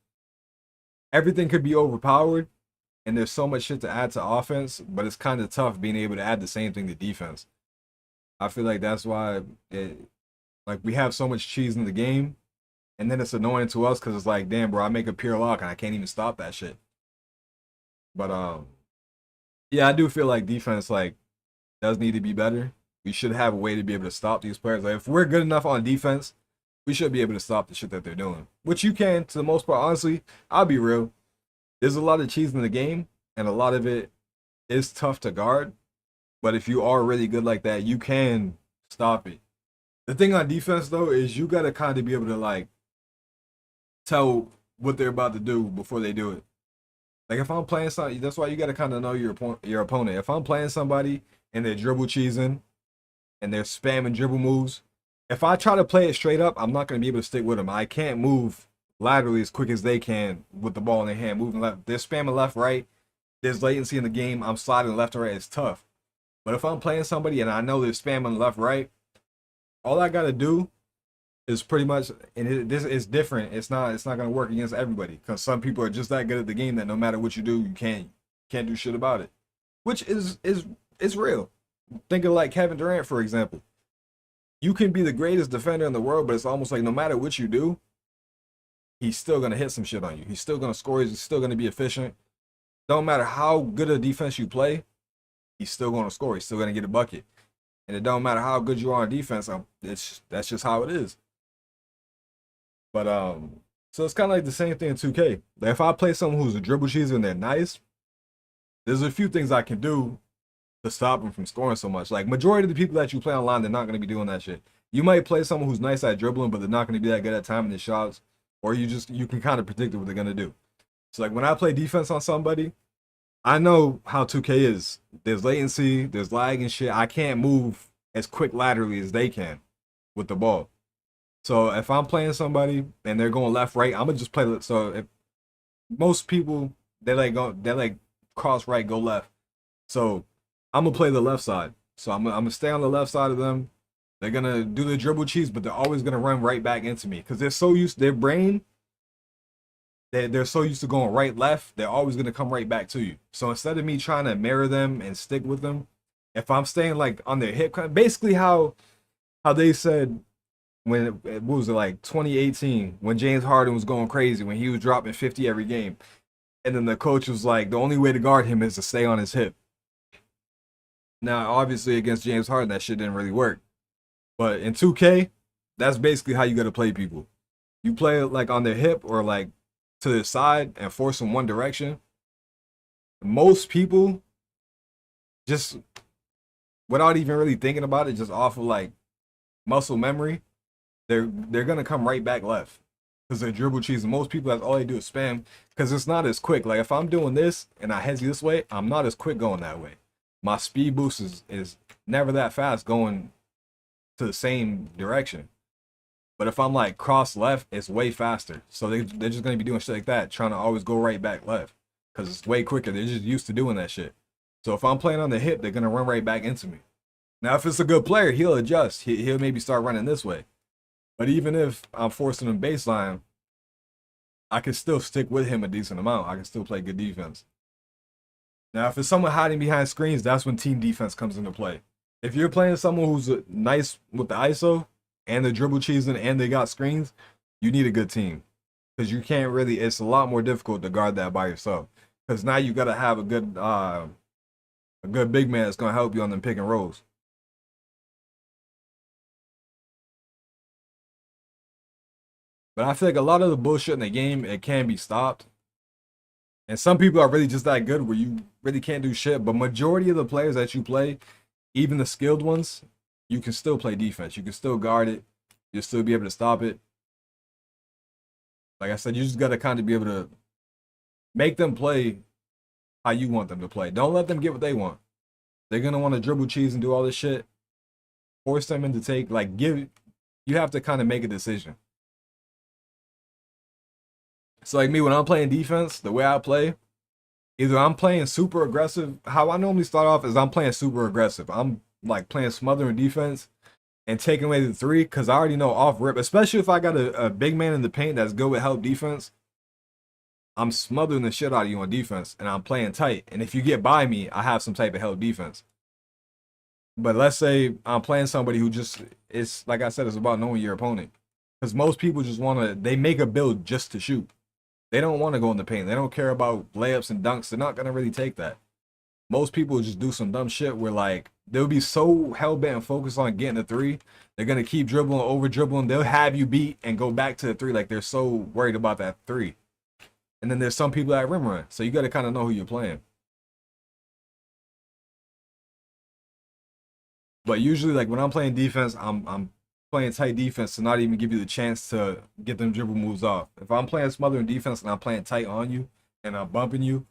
Speaker 1: everything could be overpowered, and there's so much shit to add to offense, but it's kind of tough being able to add the same thing to defense. I feel like that's why like we have so much cheese in the game, And then it's annoying to us because it's like, damn, bro, I make a pure lock and I can't even stop that shit. But yeah, I do feel like defense like does need to be better. We should have a way to be able to stop these players. Like if we're good enough on defense, we should be able to stop the shit that they're doing. Which you can to the most part. Honestly, I'll be real. There's a lot of cheese in the game, and a lot of it is tough to guard. But if you are really good like that, you can stop it. The thing on defense though is you gotta kind of be able to like tell what they're about to do before they do it. Like if I'm playing something, that's why you gotta kind of know your opponent. If I'm playing somebody and they're dribble cheesing and they're spamming dribble moves, if I try to play it straight up, I'm not gonna be able to stick with them. I can't move laterally as quick as they can with the ball in their hand, moving left. They're spamming left, right. There's latency in the game. I'm sliding left and right. It's tough. But if I'm playing somebody and I know they're spamming left, right, all I gotta do is pretty much, and this is different. It's not gonna work against everybody because some people are just that good at the game that no matter what you do, you can't do shit about it, which is real. Think of like Kevin Durant for example. You can be the greatest defender in the world, but it's almost like no matter what you do, he's still gonna hit some shit on you. He's still gonna score. He's still gonna be efficient. Don't matter how good a defense you play, he's still gonna score. He's still gonna get a bucket. And it don't matter how good you are on defense. That's just how it is. But so it's kind of like the same thing in 2K. Like if I play someone who's a dribble cheeser and they're nice, there's a few things I can do to stop them from scoring so much. Like majority of the people that you play online, they're not going to be doing that shit. You might play someone who's nice at dribbling, but they're not going to be that good at timing their shots, or you can kind of predict what they're going to do. So like when I play defense on somebody, I know how 2K is. There's latency, there's lag and shit. I can't move as quick laterally as they can with the ball. So if I'm playing somebody and they're going left, right, I'm gonna just play. So if most people they like cross right, go left. So I'm gonna play the left side. So I'm gonna stay on the left side of them. They're gonna do the dribble cheese, but they're always gonna run right back into me because they're so used their brain. They're so used to going right, left. They're always gonna come right back to you. So instead of me trying to mirror them and stick with them, if I'm staying like on their hip, basically how they said when what was it like 2018 when James Harden was going crazy when he was dropping 50 every game, and then the coach was like, the only way to guard him is to stay on his hip. Now, obviously, against James Harden, that shit didn't really work. But in 2K, that's basically how you got to play people. You play like on their hip or like to the side and force them one direction. Most people just without even really thinking about it, just off of like muscle memory, they're gonna come right back left because they're dribble cheese. And most people, that's all they do is spam because it's not as quick. Like if I'm doing this and I hezzy this way, I'm not as quick going that way. My speed boost is never that fast going to the same direction. But if I'm like cross left, it's way faster. So they're just gonna be doing shit like that, trying to always go right back left because it's way quicker. They're just used to doing that shit. So if I'm playing on the hip, they're gonna run right back into me. Now, if it's a good player, he'll adjust. He'll maybe start running this way. But even if I'm forcing him baseline, I can still stick with him a decent amount. I can still play good defense. Now, if it's someone hiding behind screens, that's when team defense comes into play. If you're playing someone who's nice with the ISO and the dribble cheesing and they got screens, you need a good team. Because you can't really, it's a lot more difficult to guard that by yourself. Because now you got to have a good big man that's going to help you on them pick and rolls. But I feel like a lot of the bullshit in the game, it can be stopped. And some people are really just that good where you really can't do shit. But majority of the players that you play, even the skilled ones, you can still play defense. You can still guard it. You'll still be able to stop it. Like I said, you just got to kind of be able to make them play how you want them to play. Don't let them get what they want. They're going to want to dribble cheese and do all this shit. Force them into take, like you have to kind of make a decision. So like me, when I'm playing defense, the way I play, either I'm playing super aggressive. How I normally start off is I'm playing super aggressive. I'm like playing smothering defense and taking away the three because I already know off rip, especially if I got a big man in the paint that's good with help defense, I'm smothering the shit out of you on defense and I'm playing tight. And if you get by me, I have some type of help defense. But let's say I'm playing somebody who just, it's like I said, it's about knowing your opponent. Because most people just want to, they make a build just to shoot. They don't want to go in the paint. They don't care about layups and dunks. They're not going to really take that. Most people just do some dumb shit where like they'll be so hell bent and focused on getting a three, they're gonna keep dribbling, over dribbling. They'll have you beat and go back to the three. Like they're so worried about that three. And then there's some people that rim run, so you got to kind of know who you're playing. But usually, like when I'm playing defense, I'm playing tight defense to not even give you the chance to get them dribble moves off. If I'm playing smothering defense and I'm playing tight on you and I'm bumping you,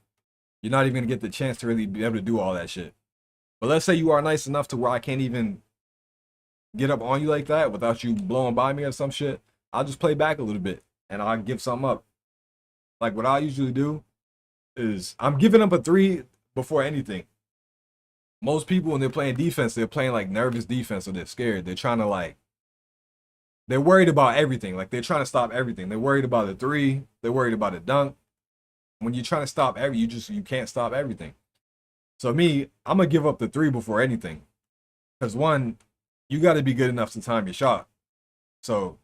Speaker 1: you're not even gonna get the chance to really be able to do all that shit. But let's say you are nice enough to where I can't even get up on you like that without you blowing by me or some shit. I'll just play back a little bit and I'll give something up. Like what I usually do is I'm giving up a three before anything. Most people when they're playing defense, they're playing like nervous defense or they're scared. They're trying to like they're worried about everything. Like they're trying to stop everything. They're worried about a three. They're worried about a dunk. When you're trying to stop you can't stop everything. So me, I'm gonna give up the three before anything. Because one, you got to be good enough to time your shot. So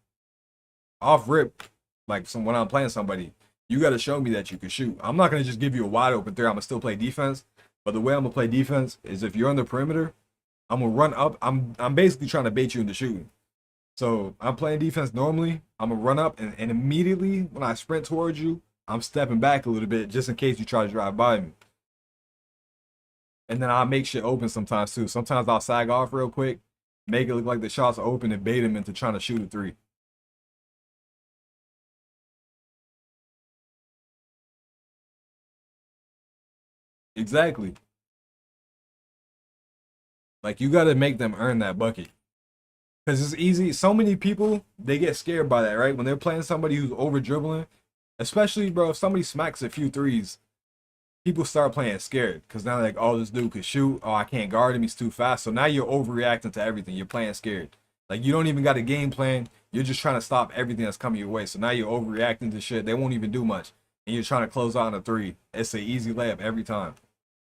Speaker 1: off rip, like when I'm playing somebody, you got to show me that you can shoot. I'm not gonna just give you a wide open three. I'm gonna still play defense. But the way I'm gonna play defense is if you're on the perimeter, I'm gonna run up. I'm basically trying to bait you into shooting. So I'm playing defense normally. I'm gonna run up and immediately when I sprint towards you, I'm stepping back a little bit just in case you try to drive by me. And then I'll make shit open sometimes too. Sometimes I'll sag off real quick, make it look like the shots are open and bait him into trying to shoot a three. Exactly. Like you gotta make them earn that bucket. Because it's easy. So many people, they get scared by that, right? When they're playing somebody who's over dribbling, especially, bro, if somebody smacks a few threes, people start playing scared because now they're like, oh, this dude could shoot. Oh, I can't guard him. He's too fast. So now you're overreacting to everything. You're playing scared. Like you don't even got a game plan. You're just trying to stop everything that's coming your way. So now you're overreacting to shit. They won't even do much. And you're trying to close out on a three. It's an easy layup every time.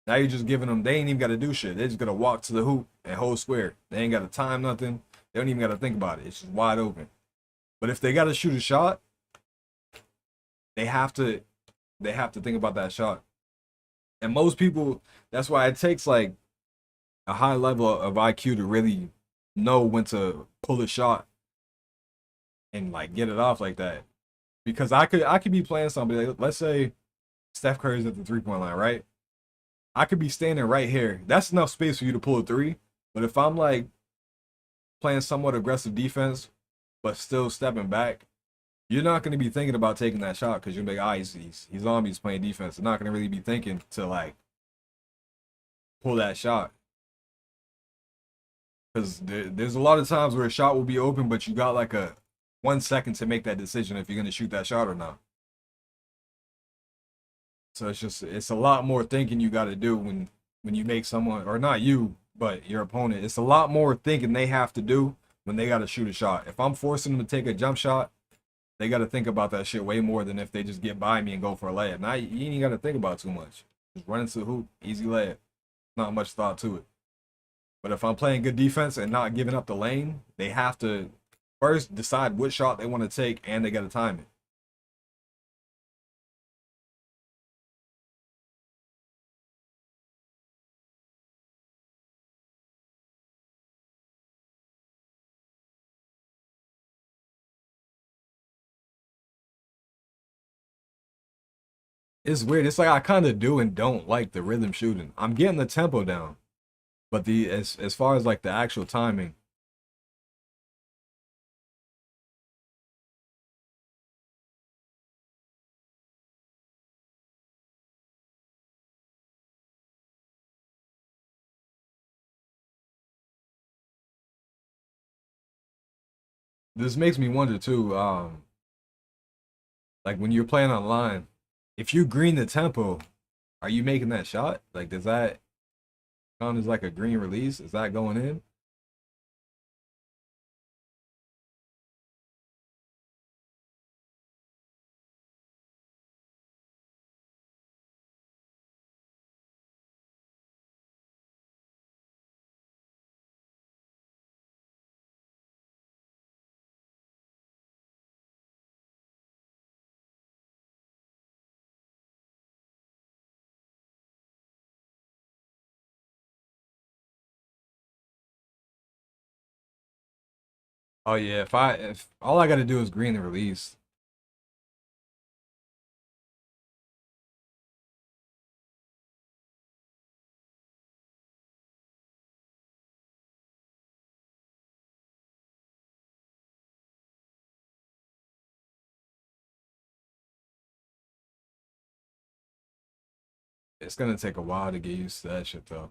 Speaker 1: Now you're just giving them, they ain't even got to do shit. They're just going to walk to the hoop and hold square. They ain't got to time nothing. They don't even got to think about it. It's just wide open. But if they got to shoot a shot, they have to think about that shot. And most people, that's why it takes like a high level of IQ to really know when to pull a shot and like get it off like that. Because I could be playing somebody, like, let's say Steph Curry's at the 3 point line, right? I could be standing right here. That's enough space for you to pull a three. But if I'm like playing somewhat aggressive defense, but still stepping back, you're not going to be thinking about taking that shot because you're like, ah, he's on me, he's playing defense. You're not going to really be thinking to like pull that shot. Because there's a lot of times where a shot will be open, but you got like a 1 second to make that decision if you're gonna shoot that shot or not. So it's a lot more thinking you got to do when you make someone, or not you, but your opponent. It's a lot more thinking they have to do when they got to shoot a shot. If I'm forcing them to take a jump shot, they got to think about that shit way more than if they just get by me and go for a layup. Now you ain't got to think about too much. Just run into the hoop, easy layup. Not much thought to it. But if I'm playing good defense and not giving up the lane, they have to first decide what shot they want to take and they got to time it. It's weird. It's like I kind of do and don't like the rhythm shooting. I'm getting the tempo down, but the as far as like the actual timing, this makes me wonder too. Like when you're playing online, if you green the tempo, are you making that shot? Like, does that count as like a green release? Is that going in? Oh yeah, if all I gotta do is green the release. It's gonna take a while to get used to that shit though.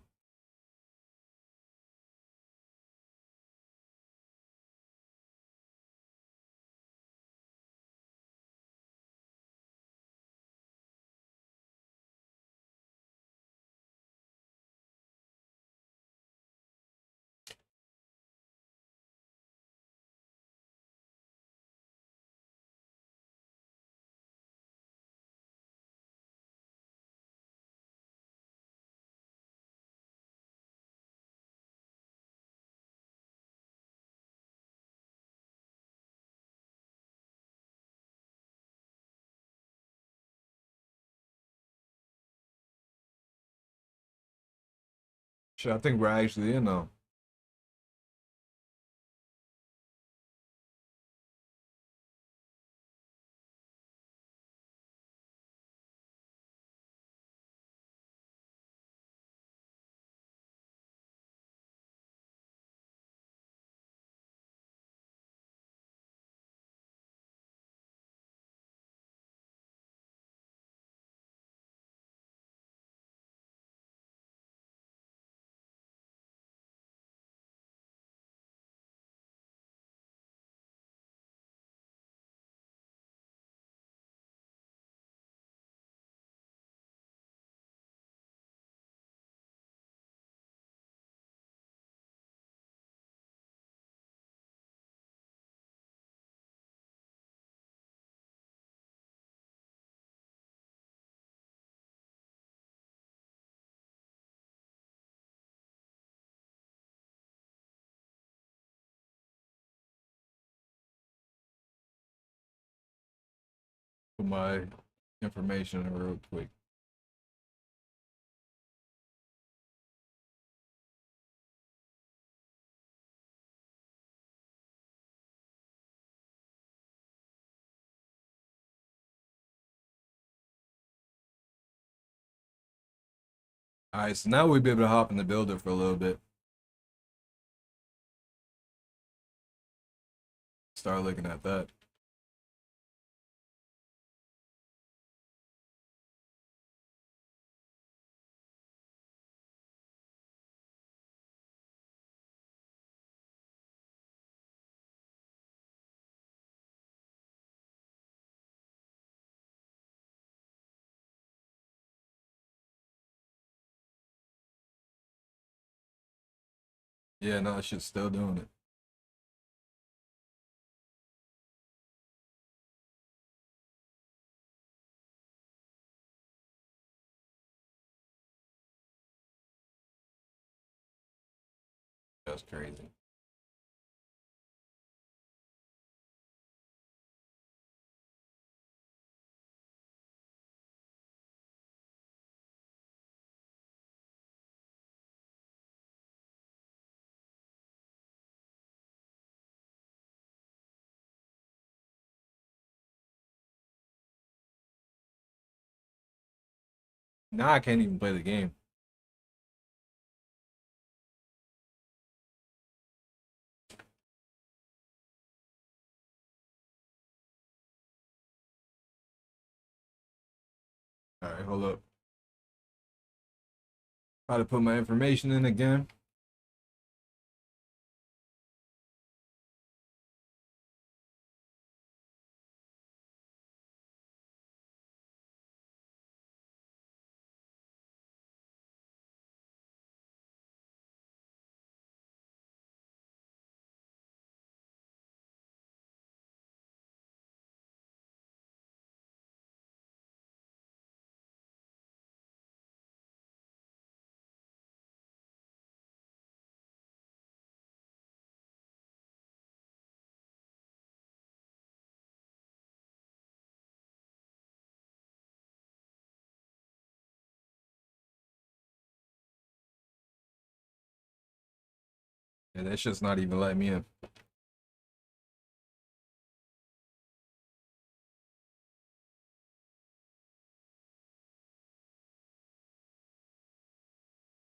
Speaker 1: Shit, I think we're actually in though. Put my information in real quick. All right, so now we'll be able to hop in the builder for a little bit. Start looking at that. Yeah, no, shit's still doing it. That's crazy. Now I can't even play the game. All right, hold up. Try to put my information in again. Yeah, that shit's not even letting me in.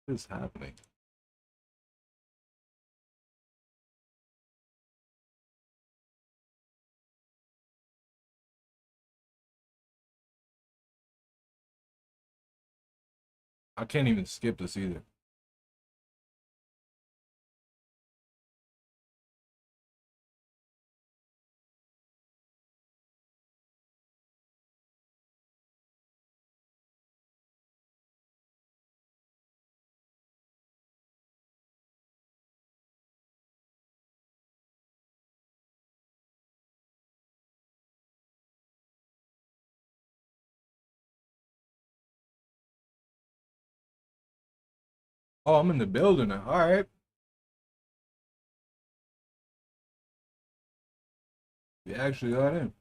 Speaker 1: What is happening? I can't even skip this either. Oh, I'm in the building now. All right. We actually got in.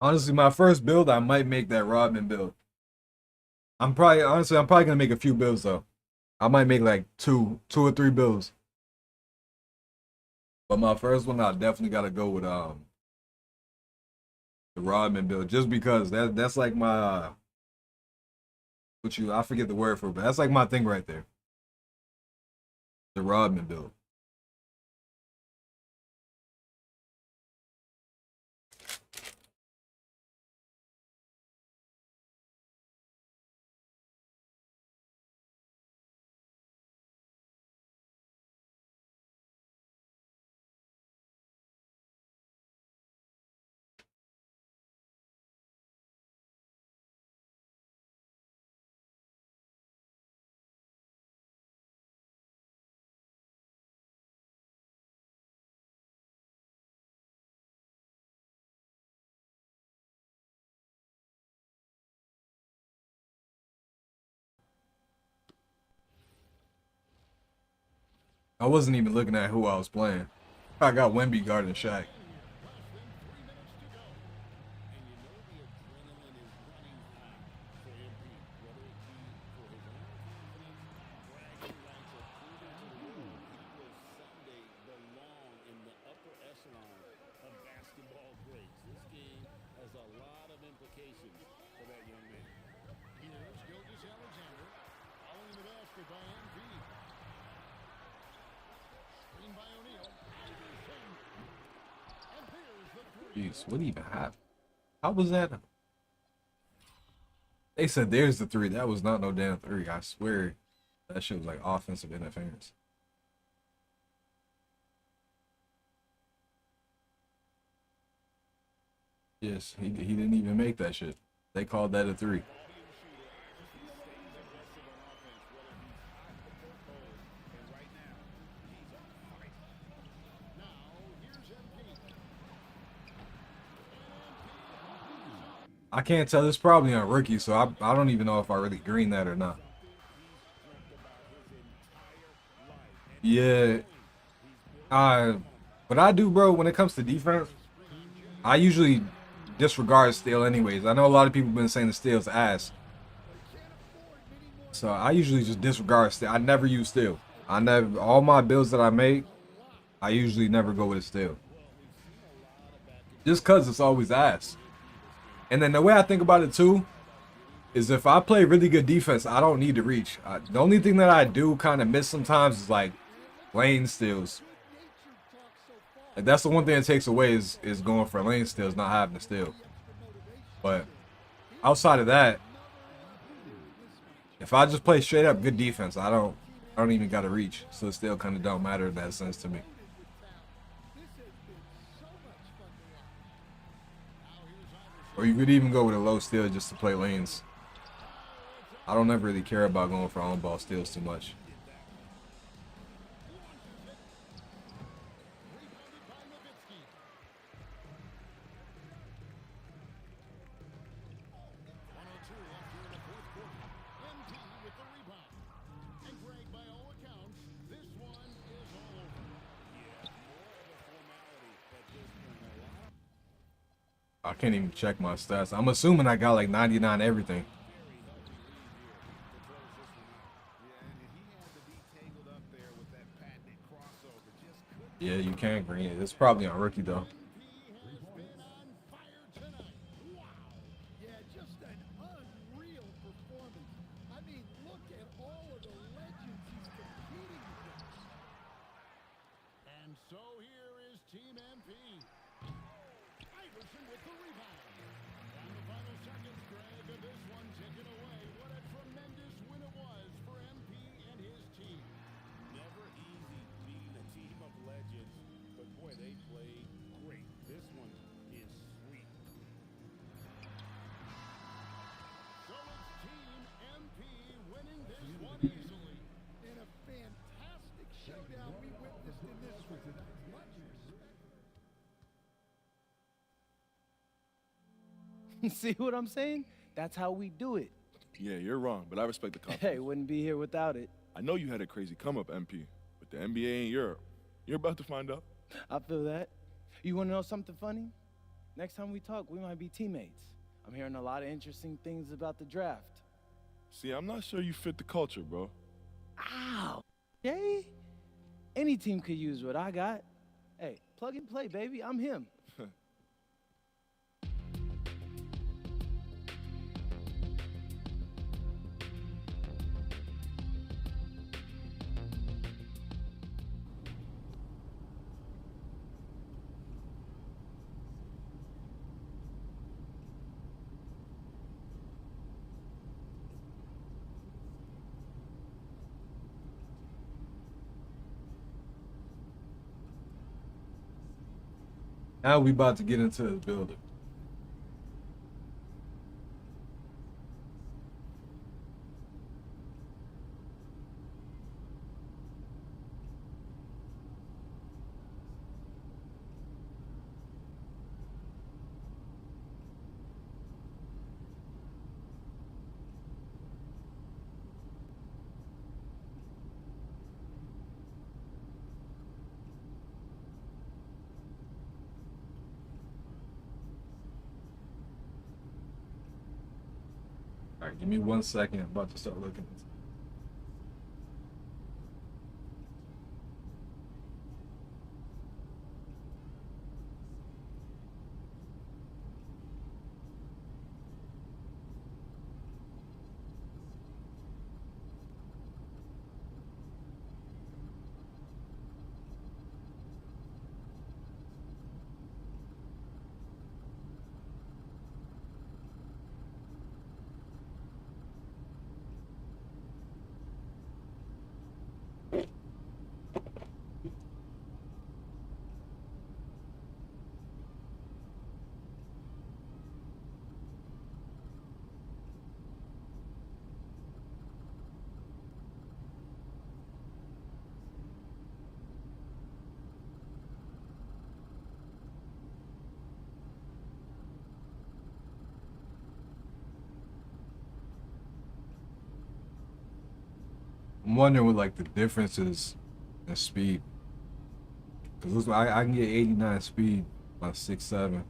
Speaker 1: Honestly, my first build, I might make that Rodman build. I'm probably gonna make a few builds though. I might make like two or three builds. But my first one, I definitely gotta go with the Rodman build, just because that's like my I forget the word for it, but that's like my thing right there. The Rodman build. I wasn't even looking at who I was playing. I got Wemby guarding Shaq. Jeez, what even happened? How was that? They said there's the three. That was not no damn three. I swear, that shit was like offensive interference. Yes, he didn't even make that shit. They called that a three. I can't tell. It's probably on rookie, so I don't even know if I really green that or not. Yeah, what I do, bro, when it comes to defense, I usually disregard steal anyways. I know a lot of people have been saying the steal's ass, so I usually just disregard steal. I never use steal. I never all my builds that I make, I usually never go with a steal, just cause it's always ass. And then the way I think about it too is if I play really good defense, I don't need to reach. The only thing that I do kind of miss sometimes is like lane steals. Like that's the one thing it takes away is going for lane steals, not having to steal. But outside of that, if I just play straight up good defense, I don't even gotta reach. So it still kind of don't matter in that sense to me. Or you could even go with a low steal just to play lanes. I don't ever really care about going for on ball steals too much. I can't even check my stats. I'm assuming I got like 99 everything. Yeah, you can green it. It's probably on rookie though.
Speaker 2: See what I'm saying? That's how we do it.
Speaker 3: Yeah, you're wrong, but I respect the confidence.
Speaker 2: Hey, wouldn't be here without it.
Speaker 3: I know you had a crazy come-up, MP, but the NBA ain't Europe. You're about to find out.
Speaker 2: I feel that. You want to know something funny? Next time we talk, we might be teammates. I'm hearing a lot of interesting things about the draft.
Speaker 3: See, I'm not sure you fit the culture, bro.
Speaker 2: Ow! Jay? Any team could use what I got. Hey, plug and play, baby. I'm him.
Speaker 1: Now we about to get into the building. All right, give me 1 second. I'm about to start looking. I'm wondering what like the difference is in speed. Cause I can get 89 speed by 6'7".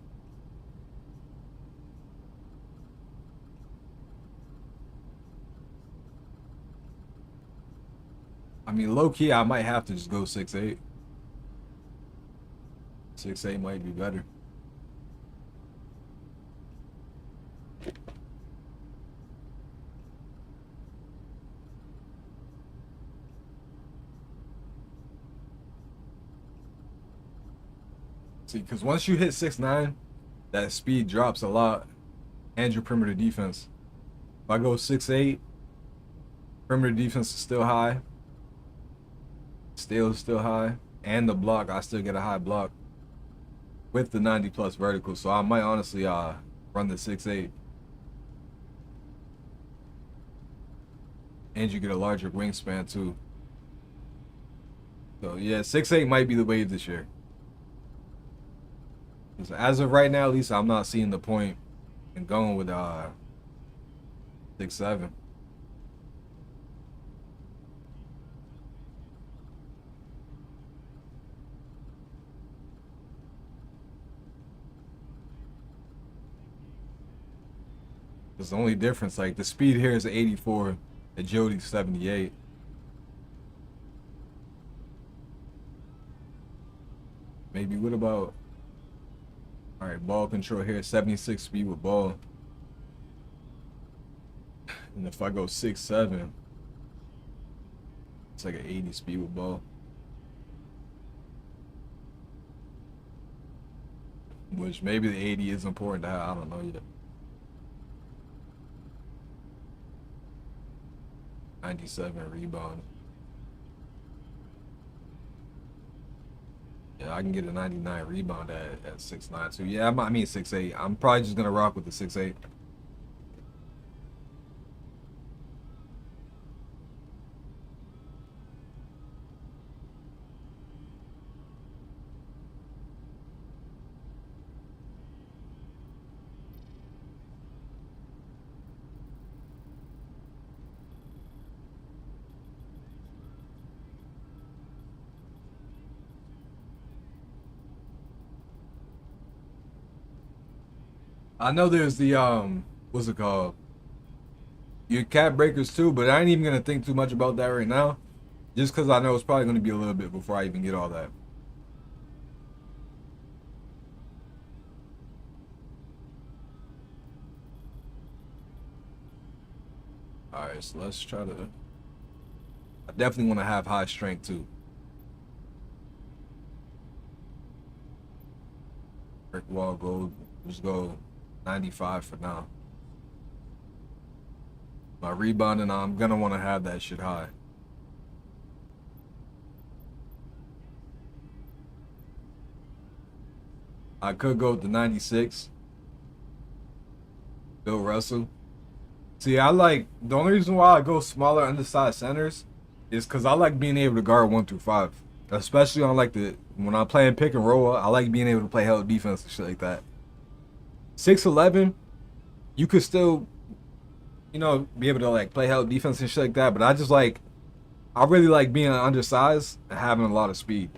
Speaker 1: I mean, low key, I might have to just go 6'8". 6'8" might be better. See, because once you hit 6'9", that speed drops a lot, and your perimeter defense. If I go 6'8", perimeter defense is still high, steal is still high, and the block, I still get a high block with the 90+ vertical. So I might honestly run run the 6'8". And you get a larger wingspan too. So yeah, 6'8" might be the wave this year. As of right now, at least I'm not seeing the point in going with 6'7". It's the only difference. Like the speed here is 84, agility's 78. Maybe what about? All right, ball control here, 76 speed with ball. And if I go 6'7", it's like an 80 speed with ball. Which maybe the 80 is important to have. I don't know yet. 97 rebound. Yeah, I can get a 99 rebound at 6'9" too. Yeah, I mean 6'8". I'm probably just gonna rock with the 6'8". I know there's the what's it called? Your cap breakers too, but I ain't even gonna think too much about that right now. Just cause I know it's probably gonna be a little bit before I even get all that. Alright, so let's try to. I definitely want to have high strength too. Brick wall gold. Just go 95 for now. My rebounding, I'm gonna want to have that shit high. I could go with the 96. Bill Russell. See, I like the only reason why I go smaller undersized centers is because I like being able to guard 1 through 5, especially on like when I'm playing pick and roll. I like being able to play hell defense and shit like that. 6'11", you could still, be able to like play hell defense and shit like that. But I really like being undersized and having a lot of speed.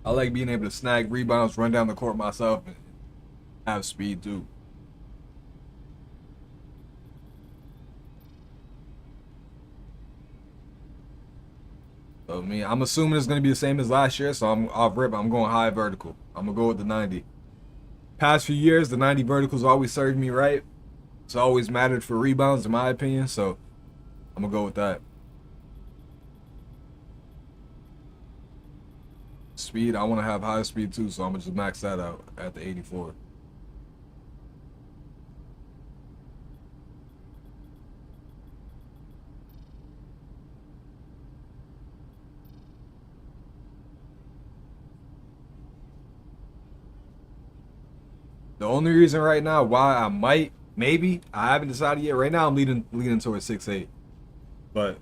Speaker 1: I like being able to snag rebounds, run down the court myself, and have speed too. So I'm assuming it's gonna be the same as last year. So I'm off rip. I'm going high vertical. I'm gonna go with the 90. Past few years, the 90 verticals always served me right. It's always mattered for rebounds, in my opinion. So I'm gonna go with that. Speed, I want to have high speed too, so I'm gonna just max that out at the 84. The only reason right now why I might, maybe, I haven't decided yet. Right now I'm leaning towards 6'8". But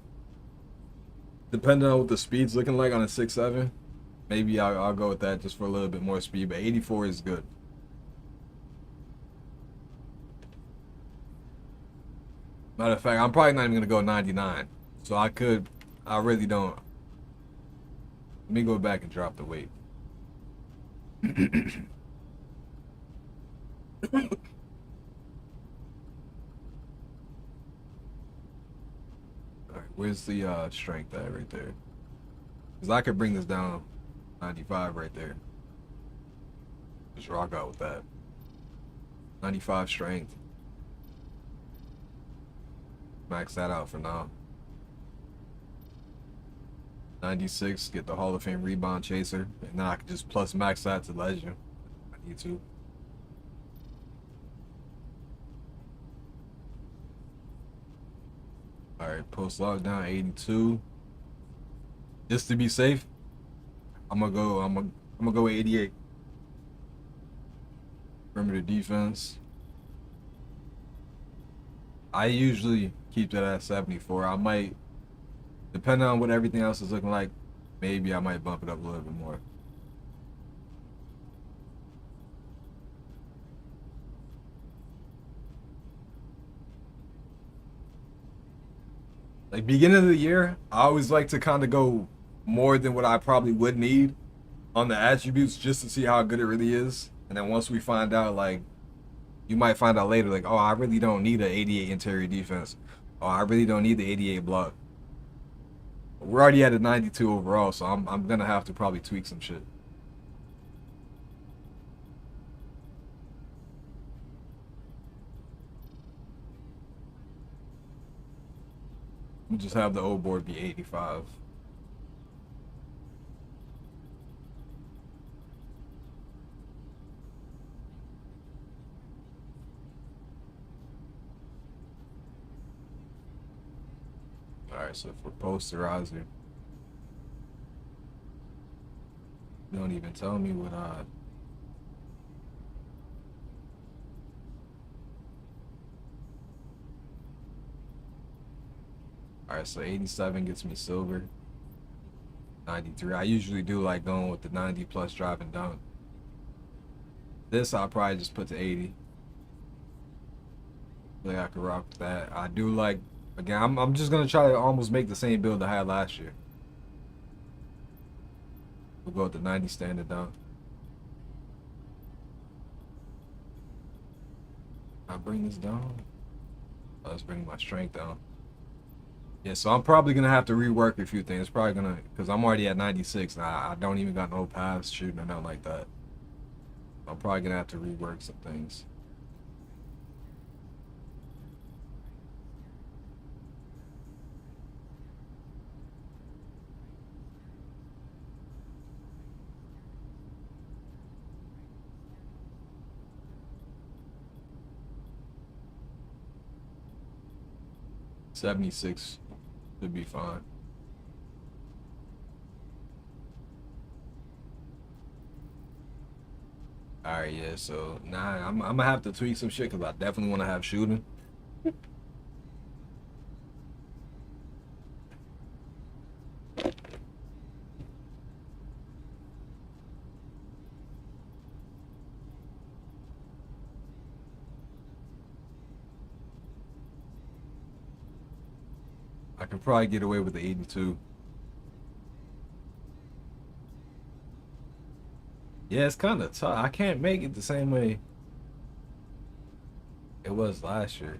Speaker 1: depending on what the speed's looking like on a 6'7", maybe I'll go with that just for a little bit more speed. But 84 is good. Matter of fact, I'm probably not even gonna go 99. So I really don't. Let me go back and drop the weight. Alright, where's the strength at right there? Because I could bring this down 95 right there. Just rock out with that. 95 strength. Max that out for now. 96, get the Hall of Fame rebound chaser. And then I can just plus max that to legend. I need to. Alright, post lockdown 82. Just to be safe, I'm gonna go 88. Perimeter defense. I usually keep that at 74. I might, depending on what everything else is looking like, maybe I might bump it up a little bit more. Like beginning of the year, I always like to kind of go more than what I probably would need on the attributes just to see how good it really is. And then once we find out, like, you might find out later, like, oh, I really don't need an 88 interior defense. Oh, I really don't need the 88 block. We're already at a 92 overall, so I'm gonna have to probably tweak some shit. We'll just have the old board be 85. Alright, so for posterizer, don't even tell me what I. Alright, so 87 gets me silver. 93. I usually do like going with the 90 plus drive and dunk. This I'll probably just put to 80. Like I could rock with that. I do like, again, I'm just gonna try to almost make the same build I had last year. We'll go with the 90 standard dunk. I bring this down. Oh, let's bring my strength down. Yeah, so I'm probably gonna have to rework a few things. Probably gonna, cause I'm already at 96 and I don't even got no pass shooting or nothing like that. I'm probably gonna have to rework some things. '76 should be fine. All right, yeah. So nah, I'm gonna have to tweak some shit because I definitely want to have shooting. I could probably get away with the 82. Yeah, it's kind of tough. I can't make it the same way it was last year.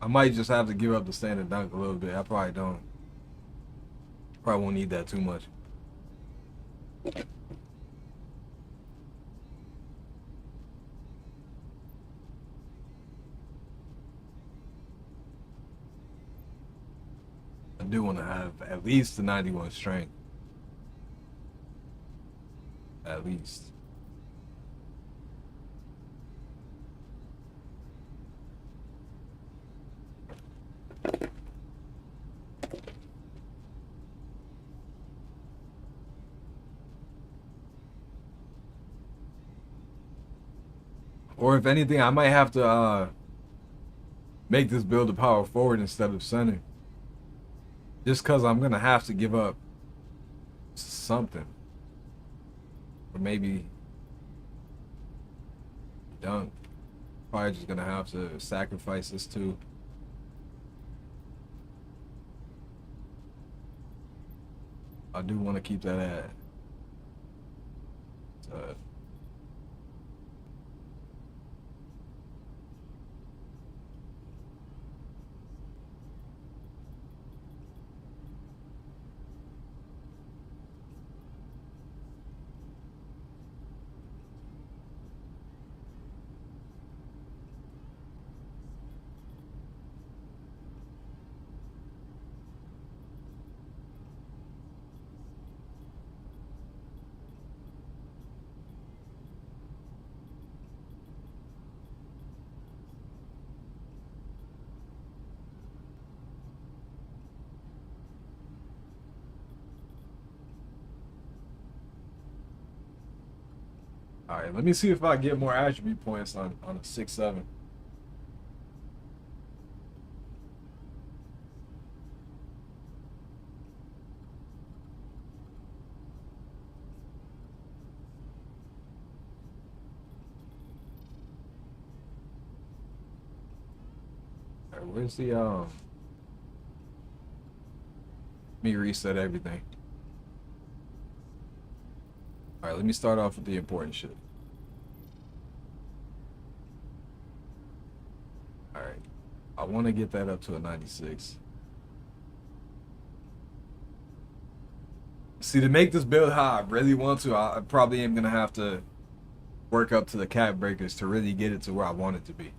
Speaker 1: I might just have to give up the standard dunk a little bit. I probably don't. Probably won't need that too much. I do want to have at least the 91 strength. At least. Or if anything, I might have to make this build a power forward instead of center. Just because I'm going to have to give up something. Or maybe dunk. Probably just going to have to sacrifice this too. I do want to keep that at. All right, let me see if I get more attribute points on a 6-7. All right, where's the Let me reset everything. All right, let me start off with the important shit. All right, I want to get that up to a 96. See, to make this build how I really want to, I probably am gonna have to work up to the cap breakers to really get it to where I want it to be.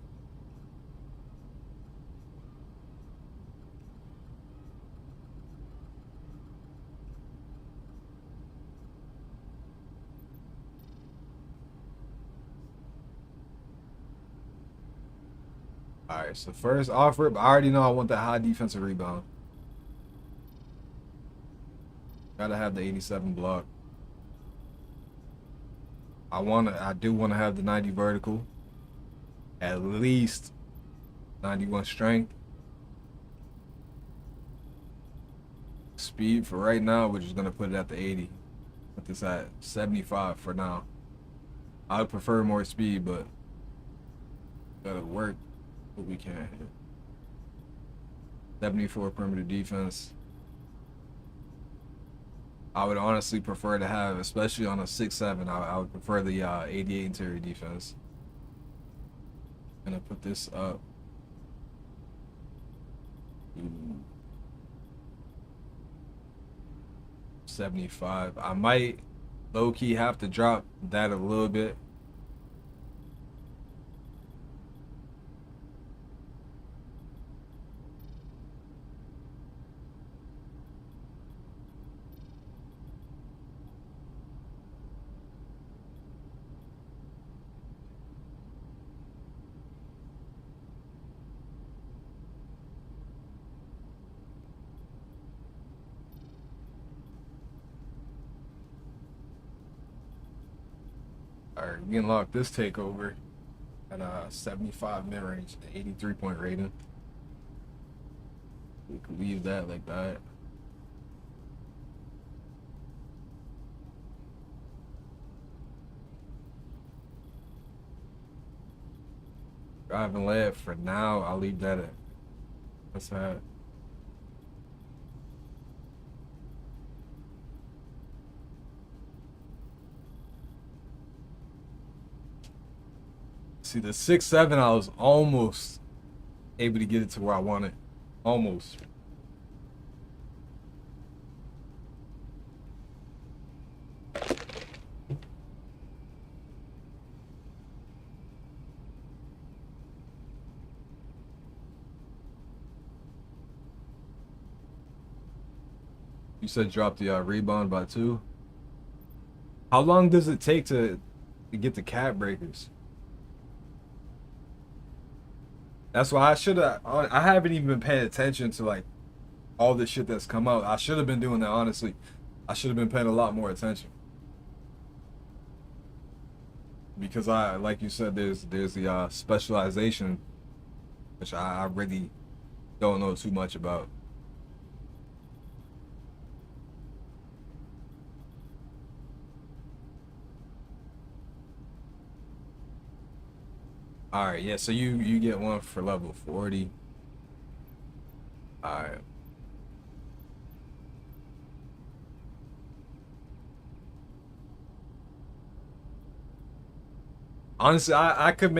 Speaker 1: All right, so first offer, I already know I want that high defensive rebound. Gotta have the 87 block. I do want to have the 90 vertical. At least 91 strength. Speed for right now, we're just gonna put it at the 80. Put this at 75 for now. I would prefer more speed, but gotta work what we can. 74 perimeter defense. I would honestly prefer to have, especially on a 6-7, I would prefer the 88 interior defense. Gonna put this up. Ooh. 75. I might low-key have to drop that a little bit. Alright, we can lock this takeover at 75 mid-range, 83-point rating. We could leave that like that. Driving left for now, I'll leave that at. What's that? See, the 6-7, I was almost able to get it to where I wanted. Almost. You said drop the rebound by 2. How long does it take to get the cap breakers? That's why I haven't even been paying attention to like all this shit that's come out. I should have been doing that, honestly. I should have been paying a lot more attention. Because like you said, there's the specialization, which I really don't know too much about. All right, yeah. So you get one for level 40. All right. Honestly, I could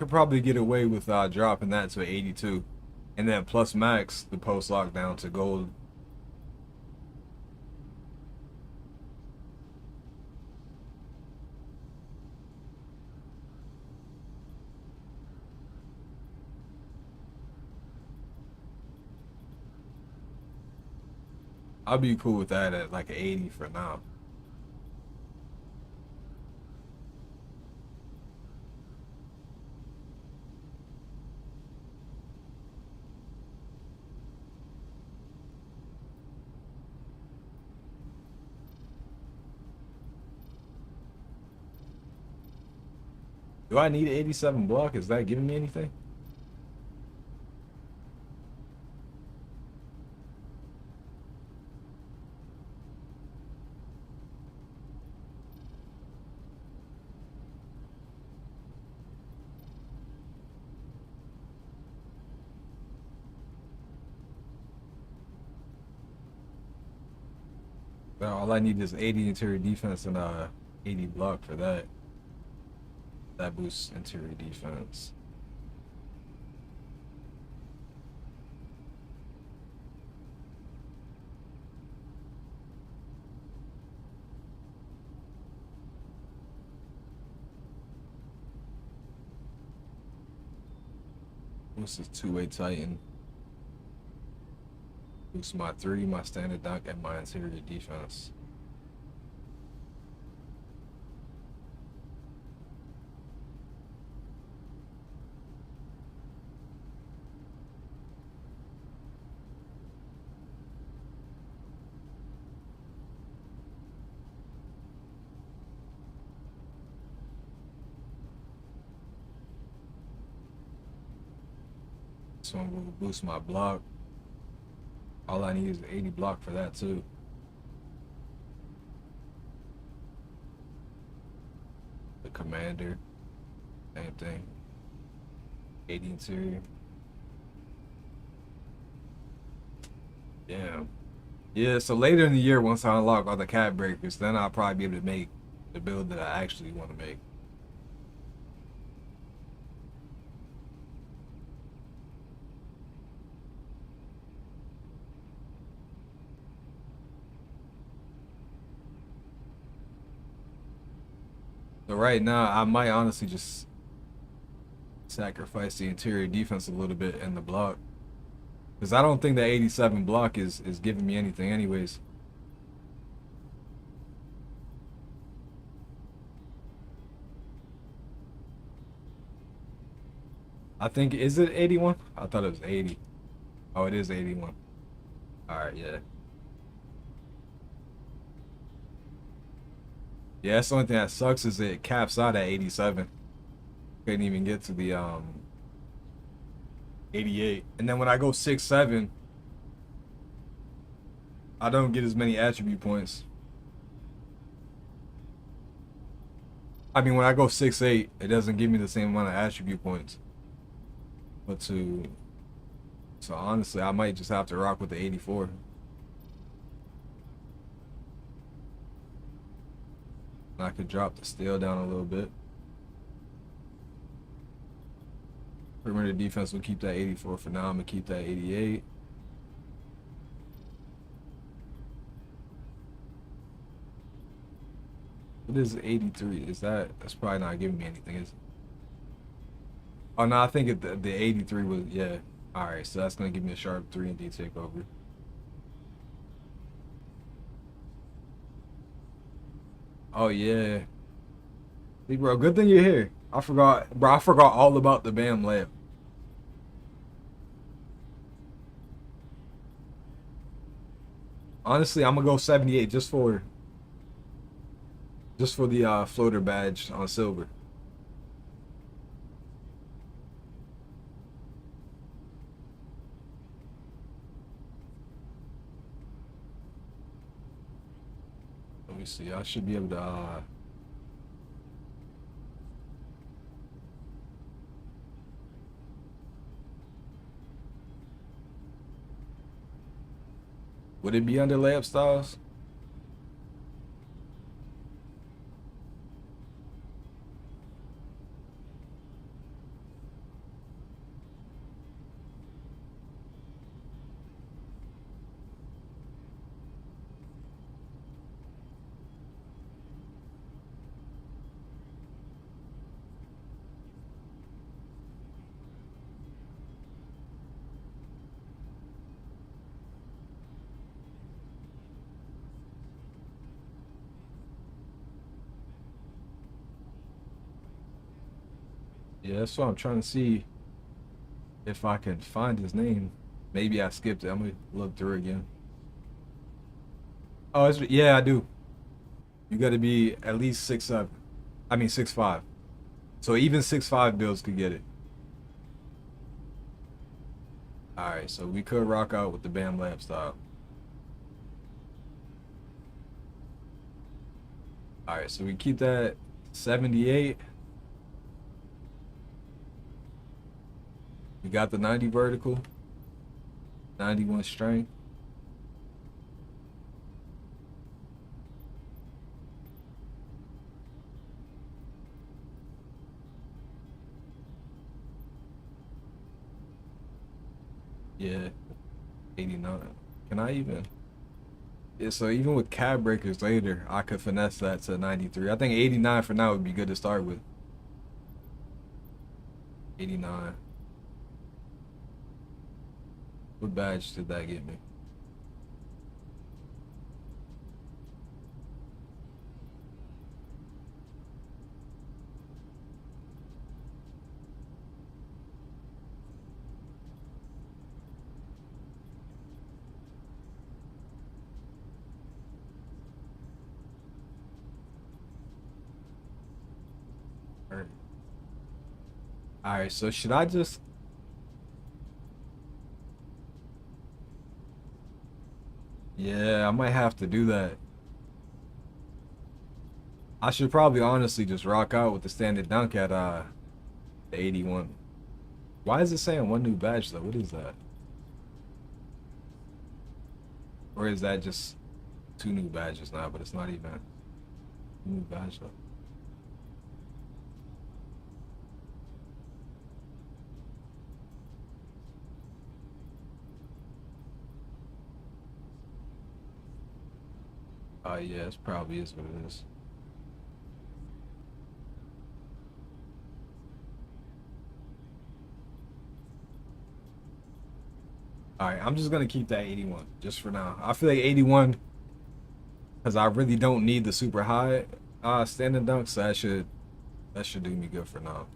Speaker 1: probably get away with dropping that to 82, and then plus max the post lockdown to gold. I'll be cool with that at like 80 for now. Do I need an 87 block? Is that giving me anything? No, all I need is 80 interior defense and 80 block for that. That boosts interior defense. Boosts is two-way Titan. Boosts my 3, my standard dunk, and my interior defense. This one will boost my block. All I need is 80 block for that too. The commander, same thing. 80 interior. Damn. Yeah, so later in the year, once I unlock all the cat breakers, then I'll probably be able to make the build that I actually want to make. So right now, I might honestly just sacrifice the interior defense a little bit and the block. Because I don't think that 87 block is giving me anything anyways. I think, is it 81? I thought it was 80. Oh, it is 81. Alright, yeah. Yeah, that's the only thing that sucks is it caps out at 87. Couldn't even get to the 88. And then when I go 6-7, I don't get as many attribute points. I mean, when I go 6-8, it doesn't give me the same amount of attribute points. But so honestly, I might just have to rock with the 84. And I could drop the steel down a little bit. Perimeter defense will keep that 84 for now. I'm gonna keep that 88. What is 83? Is that's probably not giving me anything, is it? Oh no, I think the 83 was, yeah. Alright, so that's gonna give me a sharp 3 and D takeover. Oh yeah. See, bro, good thing you're here. I forgot, bro, I forgot all about the BAM layup. Honestly, I'm gonna go 78 just for the floater badge on silver. Let me see. I should be able to would it be under layup styles? Yeah, that's what I'm trying to see if I can find his name. Maybe I skipped it. I'm gonna look through again. Oh, yeah, I do. You got to be at least 6'7". I mean 6'5". So even 6'5" builds could get it. Alright, so we could rock out with the Bam Lamp style. Alright, so we keep that 78. We got the 90 vertical, 91 strength. Yeah, 89. Can I even? Yeah, so even with cab breakers later, I could finesse that to 93. I think 89 for now would be good to start with. 89. What badge did that get me? Alright, so should I just... Yeah, I might have to do that. I should probably honestly just rock out with the standard dunk at the 81. Why is it saying one new badge though? What is that? Or is that just two new badges now, but it's not even a new badge though? Oh yeah, it probably is what it is. Alright, I'm just gonna keep that 81 just for now. I feel like 81 because I really don't need the super high standing dunk, so that should do me good for now.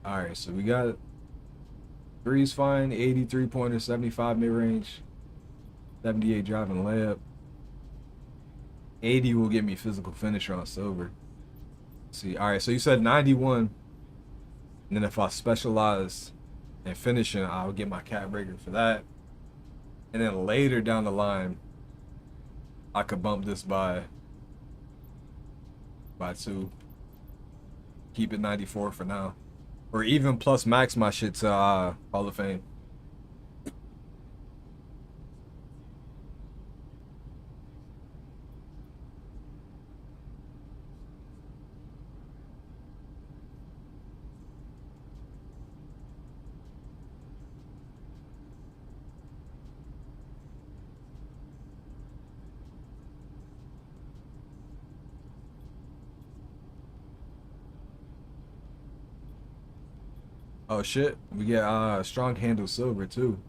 Speaker 1: Alright, so we got threes fine, 83 pointer, 75 mid range, 78 driving layup. 80 will get me physical finisher on silver. Let's see, alright, so you said 91, and then if I specialize in finishing, I'll get my cat breaker for that. And then later down the line, I could bump this by 2. Keep it 94 for now. Or even plus max my shit to Hall of Fame. Oh shit, we get strong handle silver too.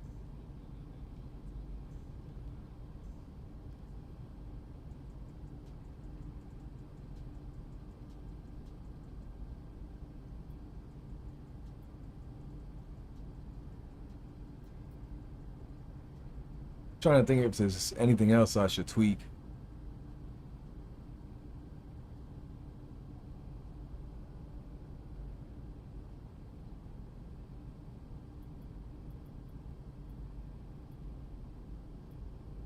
Speaker 1: Trying to think if there's anything else I should tweak.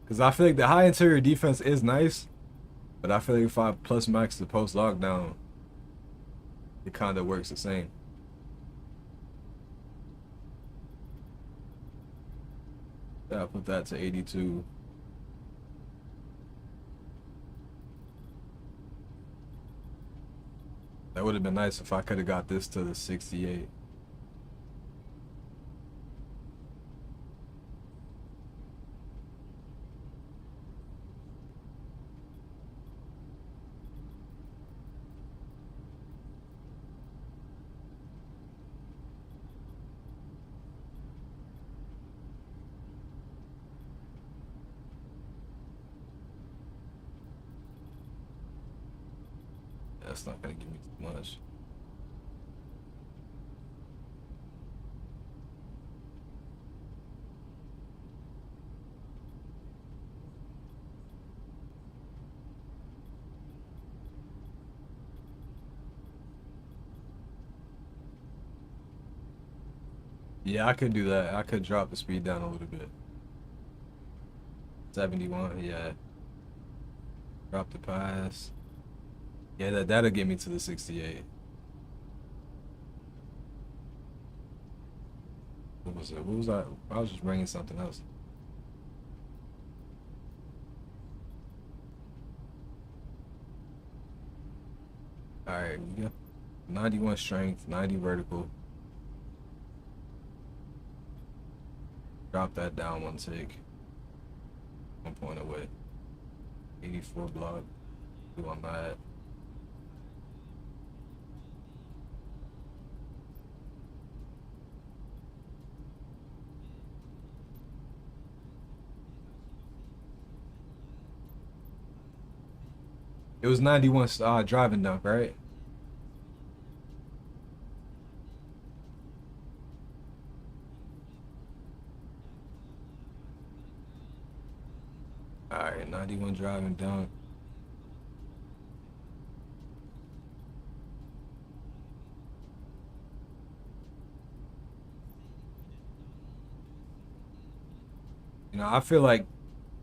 Speaker 1: Because I feel like the high interior defense is nice, but I feel like if I plus max the post lockdown, it kind of works the same. Yeah, I'll put that to 82. That would have been nice if I could have got this to the 68. That's not gonna give me too much. Yeah, I could do that. I could drop the speed down a little bit. 71, yeah. Drop the pass. Yeah, that'll get me to the 68. What was it? What was I? I was just bringing something else. All right, we got 91 strength, 90 vertical. Drop that down one tick. 1 point away. 84 block. Do on that. It was 91 driving dunk, right? All right, 91 driving dunk. You know, I feel like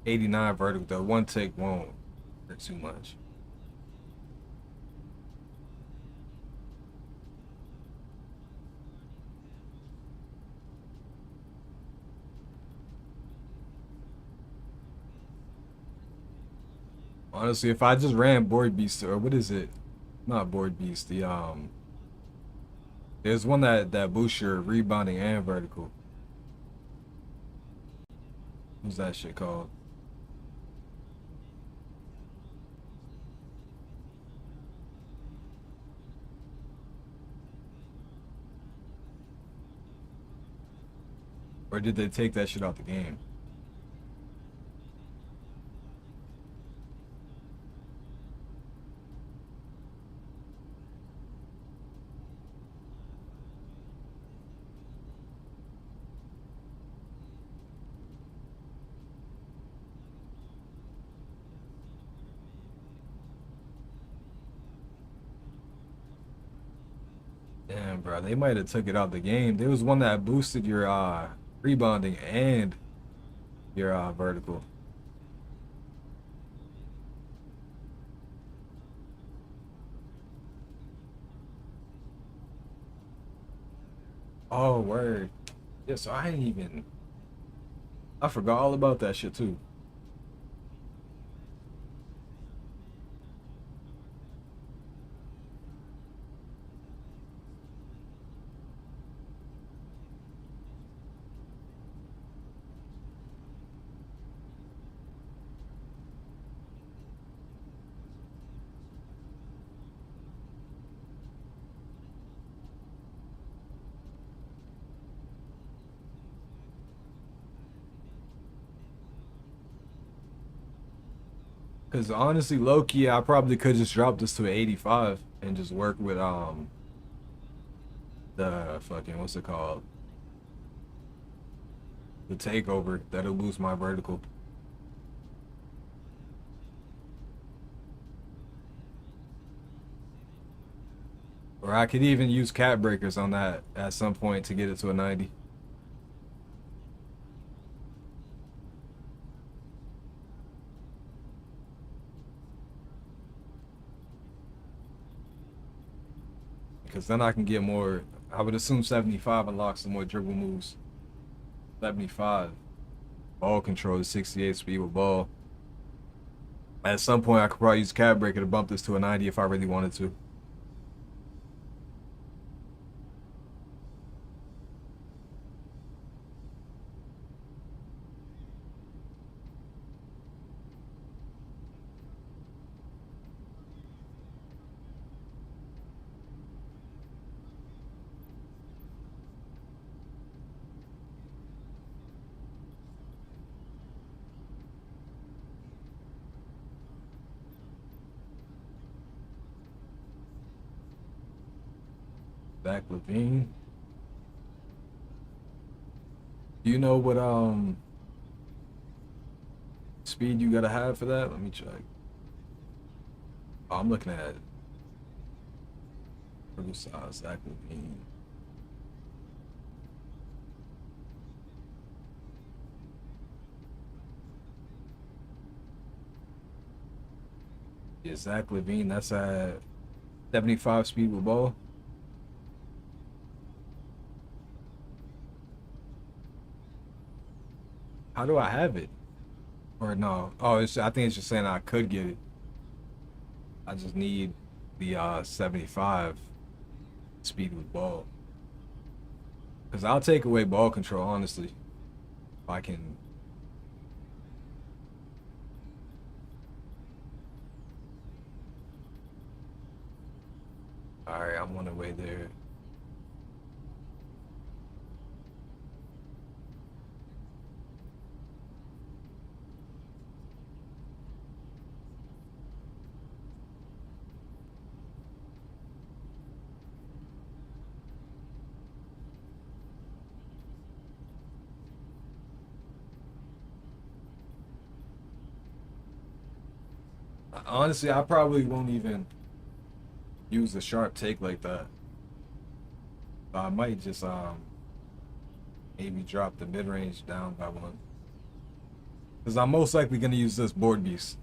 Speaker 1: 89 vertical, though. One tick won't hurt too much. Honestly, if I just ran board beast or what is it? Not board beast. There's one that boosts your rebounding and vertical. What's that shit called? Or did they take that shit out the game? Damn, bro, they might have took it out the game. There was one that boosted your rebounding and your vertical. Oh, word. Yeah, so I ain't even. I forgot all about that shit too. Cause honestly, low key, I probably could just drop this to an 85 and just work with the fucking what's it called? The takeover that'll boost my vertical. Or I could even use cap breakers on that at some point to get it to a 90. Because then I can get more. I would assume 75 unlocks some more dribble moves. 75. Ball control is 68 speed with ball. At some point, I could probably use cap breaker to bump this to a 90 if I really wanted to. Back Levine. Do you know what speed you gotta have for that? Let me check. Oh, I'm looking at dribble size, Zach Levine. Yeah, Zach Levine, that's at 75 speed with ball. How do I have it? Or no? Oh, I think it's just saying I could get it. I just need the 75 speed with ball. Cause I'll take away ball control, honestly. If I can. All right, I'm on the way there. Honestly, I probably won't even use a sharp take like that. I might just maybe drop the mid range down by one. Cause I'm most likely gonna use this board beast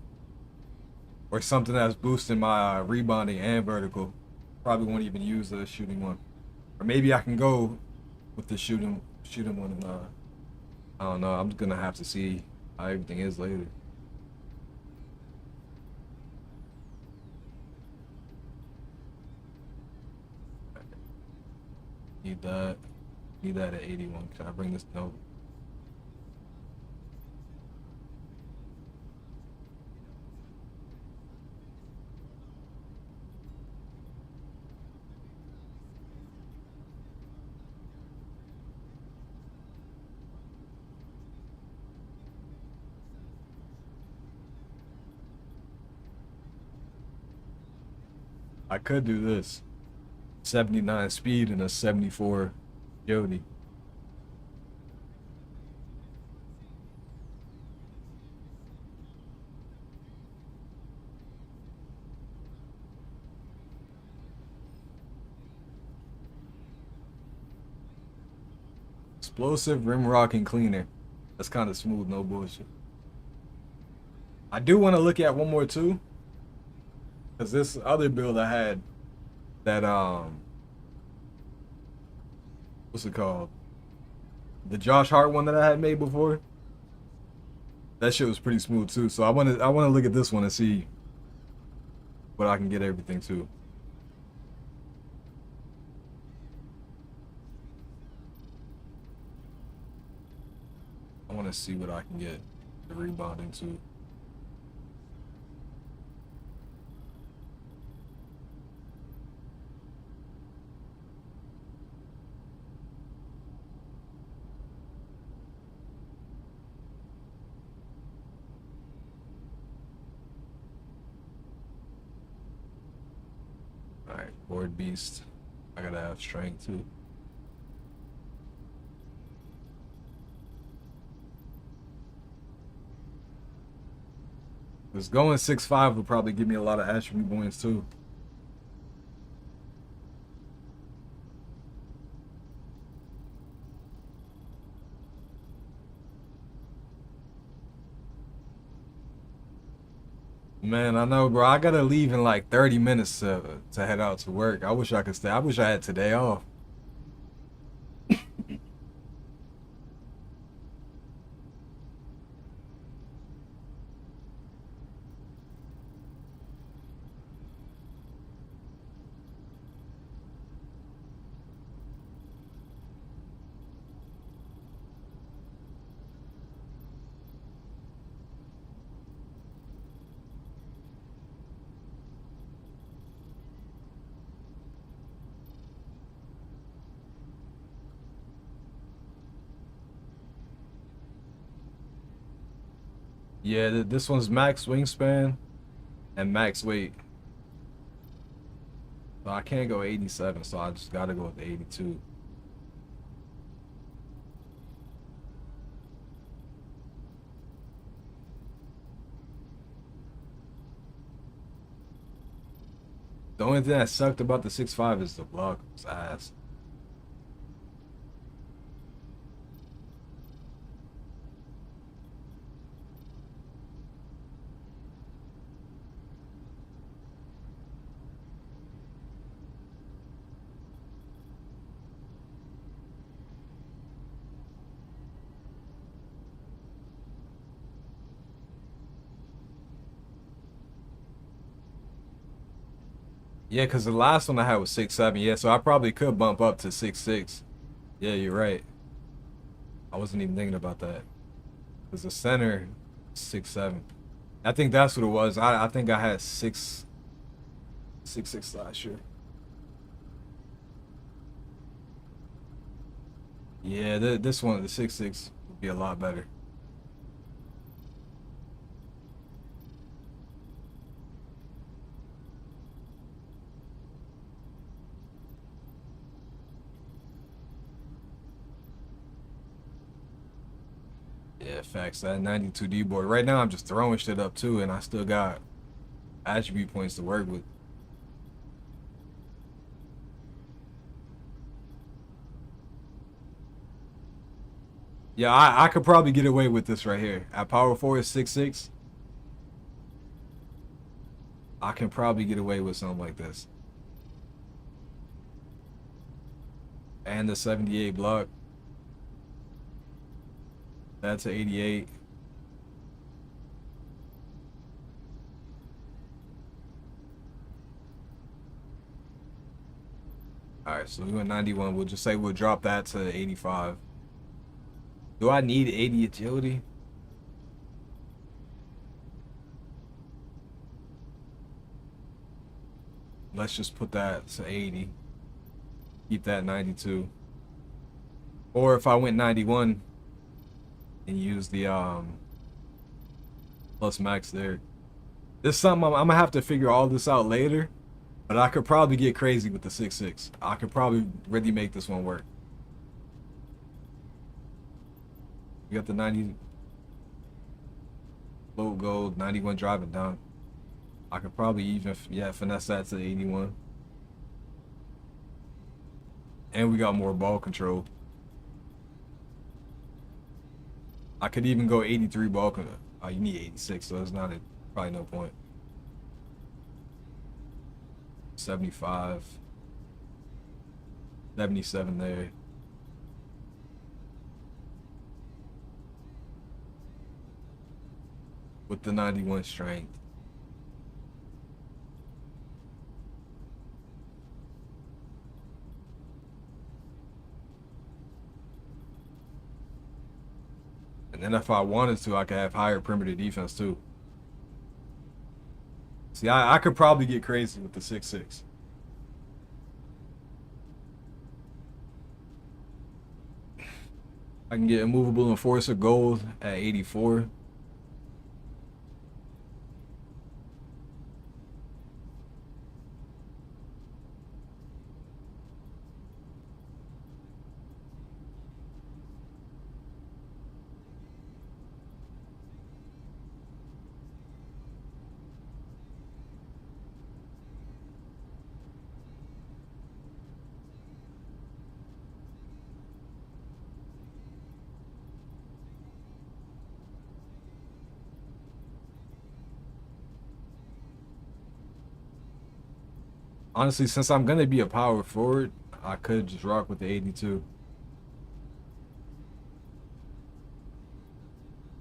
Speaker 1: or something that's boosting my rebounding and vertical. Probably won't even use the shooting one, or maybe I can go with the shooting one. And, I don't know. I'm gonna have to see how everything is later. Need that. Need that at 81. Can I bring this note? I could do this. 79 speed and a 74 agility. Explosive rim rock and cleaner. That's kind of smooth, no bullshit. I do want to look at one more too, because this other build I had that what's it called? The Josh Hart one that I had made before. That shit was pretty smooth too. So I want to look at this one and see what I can get everything to. I want to see what I can get the rebounding to. All right, board beast. I gotta have strength too. Because going 6'5" would probably give me a lot of attribute points too. Man, I know, bro. I gotta leave in like 30 minutes to head out to work. I wish I could stay. I wish I had today off. Yeah, this one's max wingspan and max weight. So I can't go 87, so I just gotta go with the 82. The only thing that sucked about the 6'5" is the block was ass. Yeah, because the last one I had was 6'7". Yeah, so I probably could bump up to 6'6". Yeah, you're right. I wasn't even thinking about that. Because the center, 6'7". I think that's what it was. I think I had 6'6" last year. Yeah, this one, the 6'6", would be a lot better. Yeah, facts. That 92D board. Right now, I'm just throwing shit up too, and I still got attribute points to work with. Yeah, I could probably get away with this right here. At power forward 6'6", I can probably get away with something like this. And the 78 block. That's an 88. All right, so we went 91. We'll just say we'll drop that to 85. Do I need 80 agility? Let's just put that to 80. Keep that 92. Or if I went 91 and use the plus max there. This is something I'm gonna have to figure all this out later. But I could probably get crazy with the 6'6". I could probably really make this one work. We got the 90 low gold, 91 driving down. I could probably even, yeah, finesse that to 81. And we got more ball control. I could even go 83 ball control. Oh, you need 86, so it's not probably no point. 75. 77 there. With the 91 strength. And then if I wanted to, I could have higher perimeter defense too. See, I could probably get crazy with the 6'6". I can get immovable enforcer gold at 84. Honestly, since I'm gonna be a power forward, I could just rock with the 82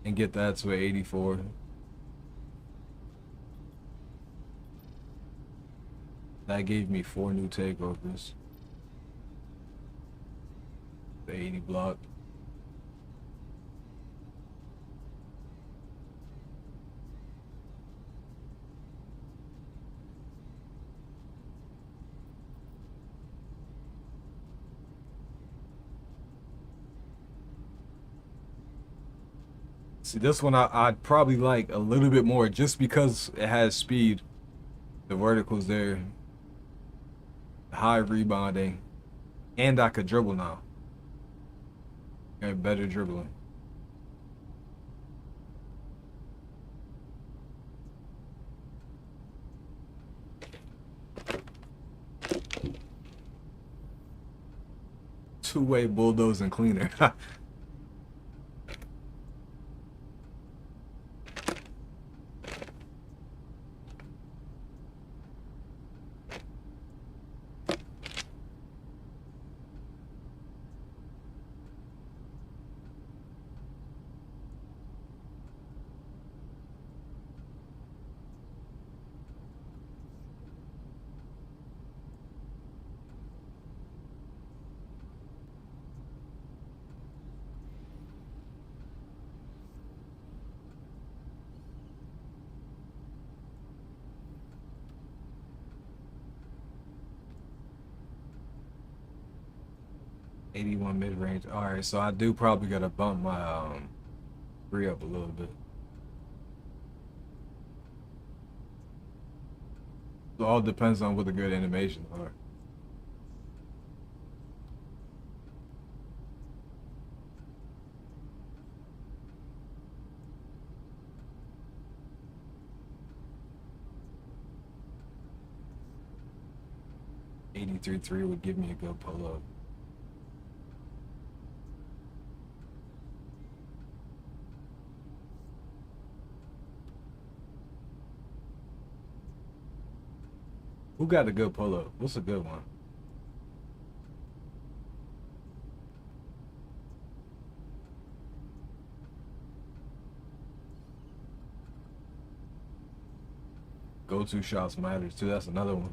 Speaker 1: and get that to an 84. That gave me 4 new takeovers. The 80 block. See, this one I'd probably like a little bit more just because it has speed. The verticals there. High rebounding. And I could dribble now. Okay, better dribbling. Two-way bulldozing cleaner. 81 mid range. All right, so I do probably gotta bump my three up a little bit. It all depends on what the good animations are. .83.3 would give me a good pull up. Who got a good pull up? What's a good one? Go-to shots matters too. That's another one.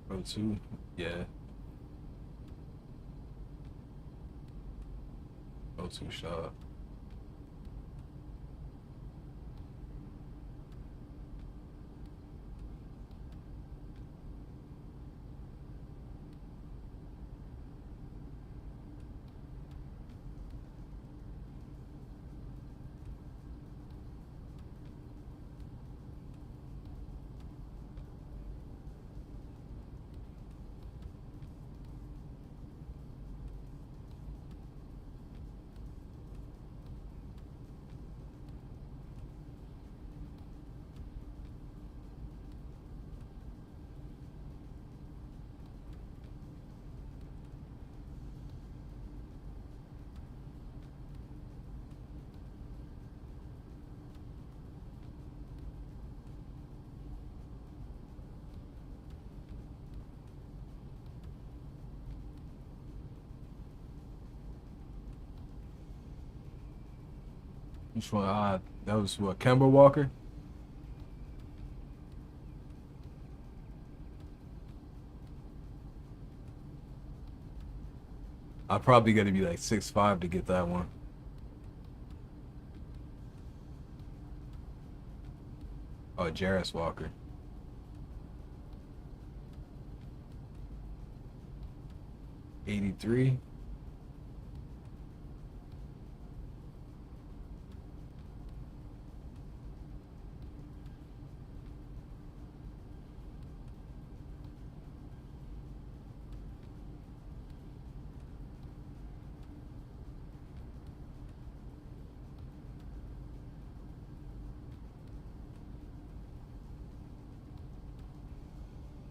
Speaker 1: Go-to, yeah. Go-to shot. Which one? That was what? Kemba Walker? I probably got to be like 6'5" to get that one. Oh, Jarris Walker. .83.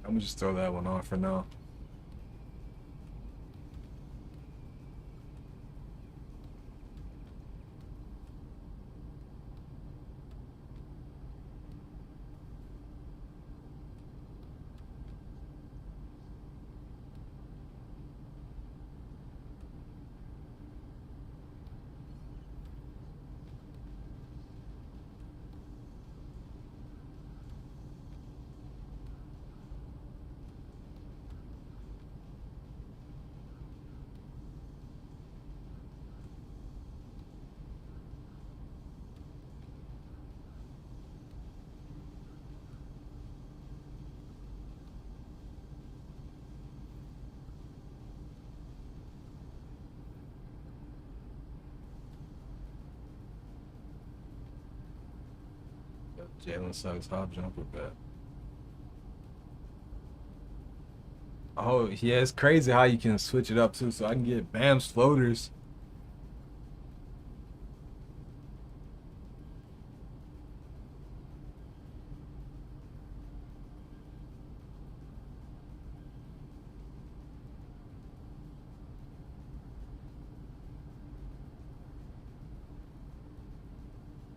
Speaker 1: I'm gonna just throw that one on for now. Jalen Suggs hop jumper bet. Oh yeah, it's crazy how you can switch it up too. So I can get Bam's floaters.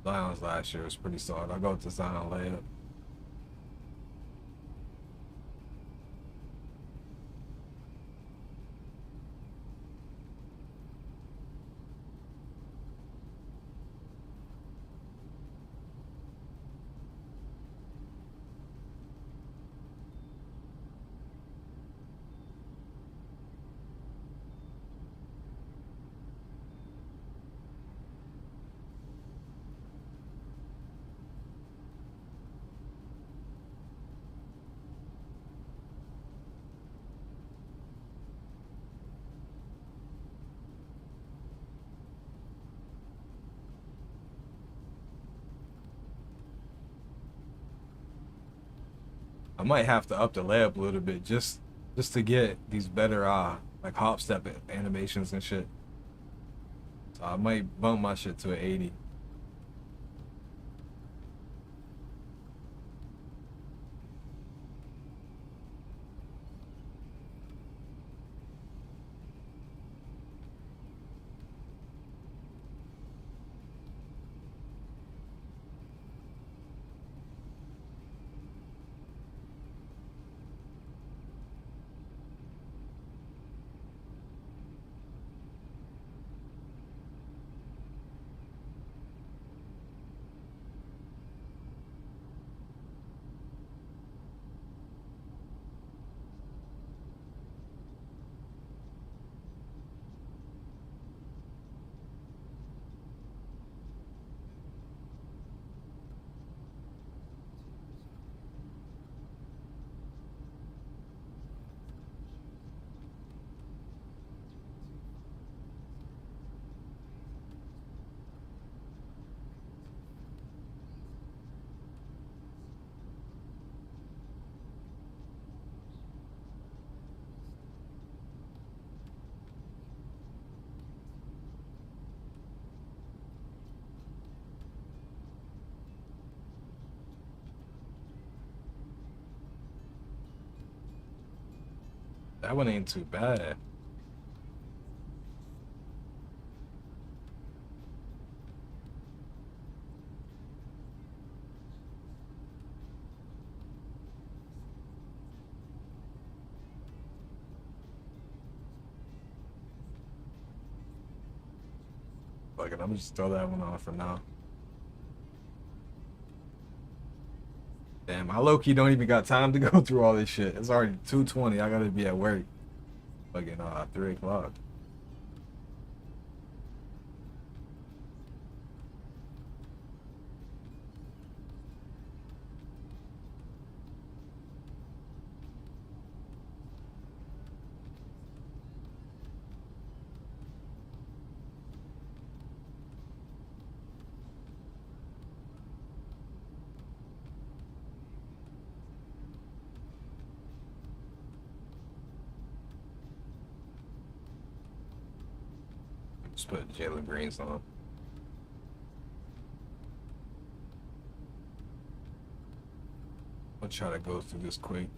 Speaker 1: Zion's last year was pretty solid. I'll go with the Zion layup. I might have to up the layup a little bit just to get these better like hop step animations and shit. So I might bump my shit to an 80. That one ain't too bad. Fuck it, I'm gonna just throw that one on for now. Damn, I low-key don't even got time to go through all this shit. It's already 2:20. I gotta be at work. Fucking 3 o'clock. Just put Jalen Green's on. I'll try to go through this quick.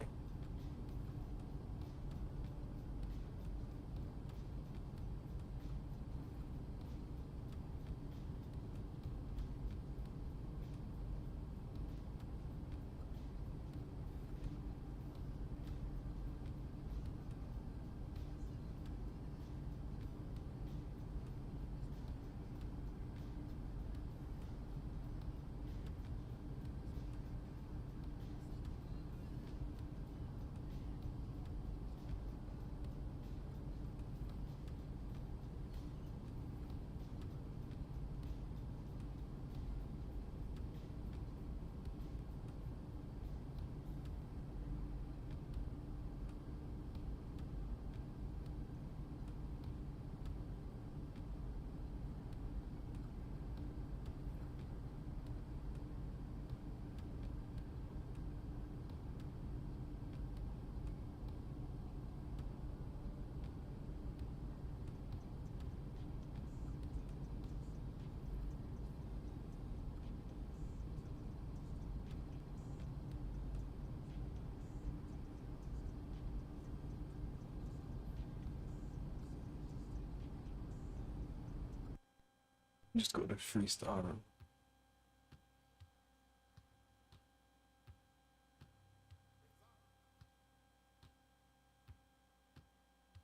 Speaker 1: Just go to freestyle.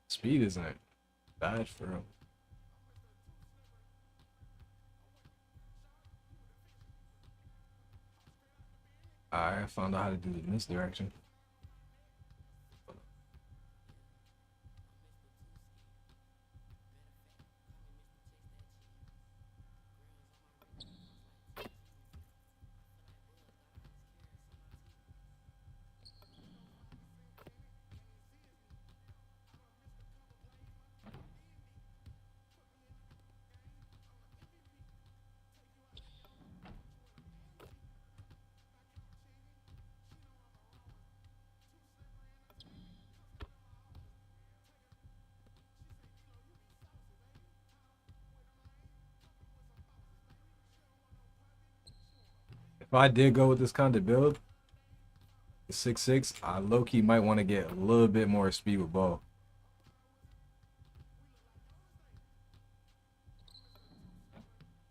Speaker 1: Speed isn't bad for him. I found out how to do it in this direction. If I did go with this kind of build, the 6'6", I low-key might want to get a little bit more speed with ball.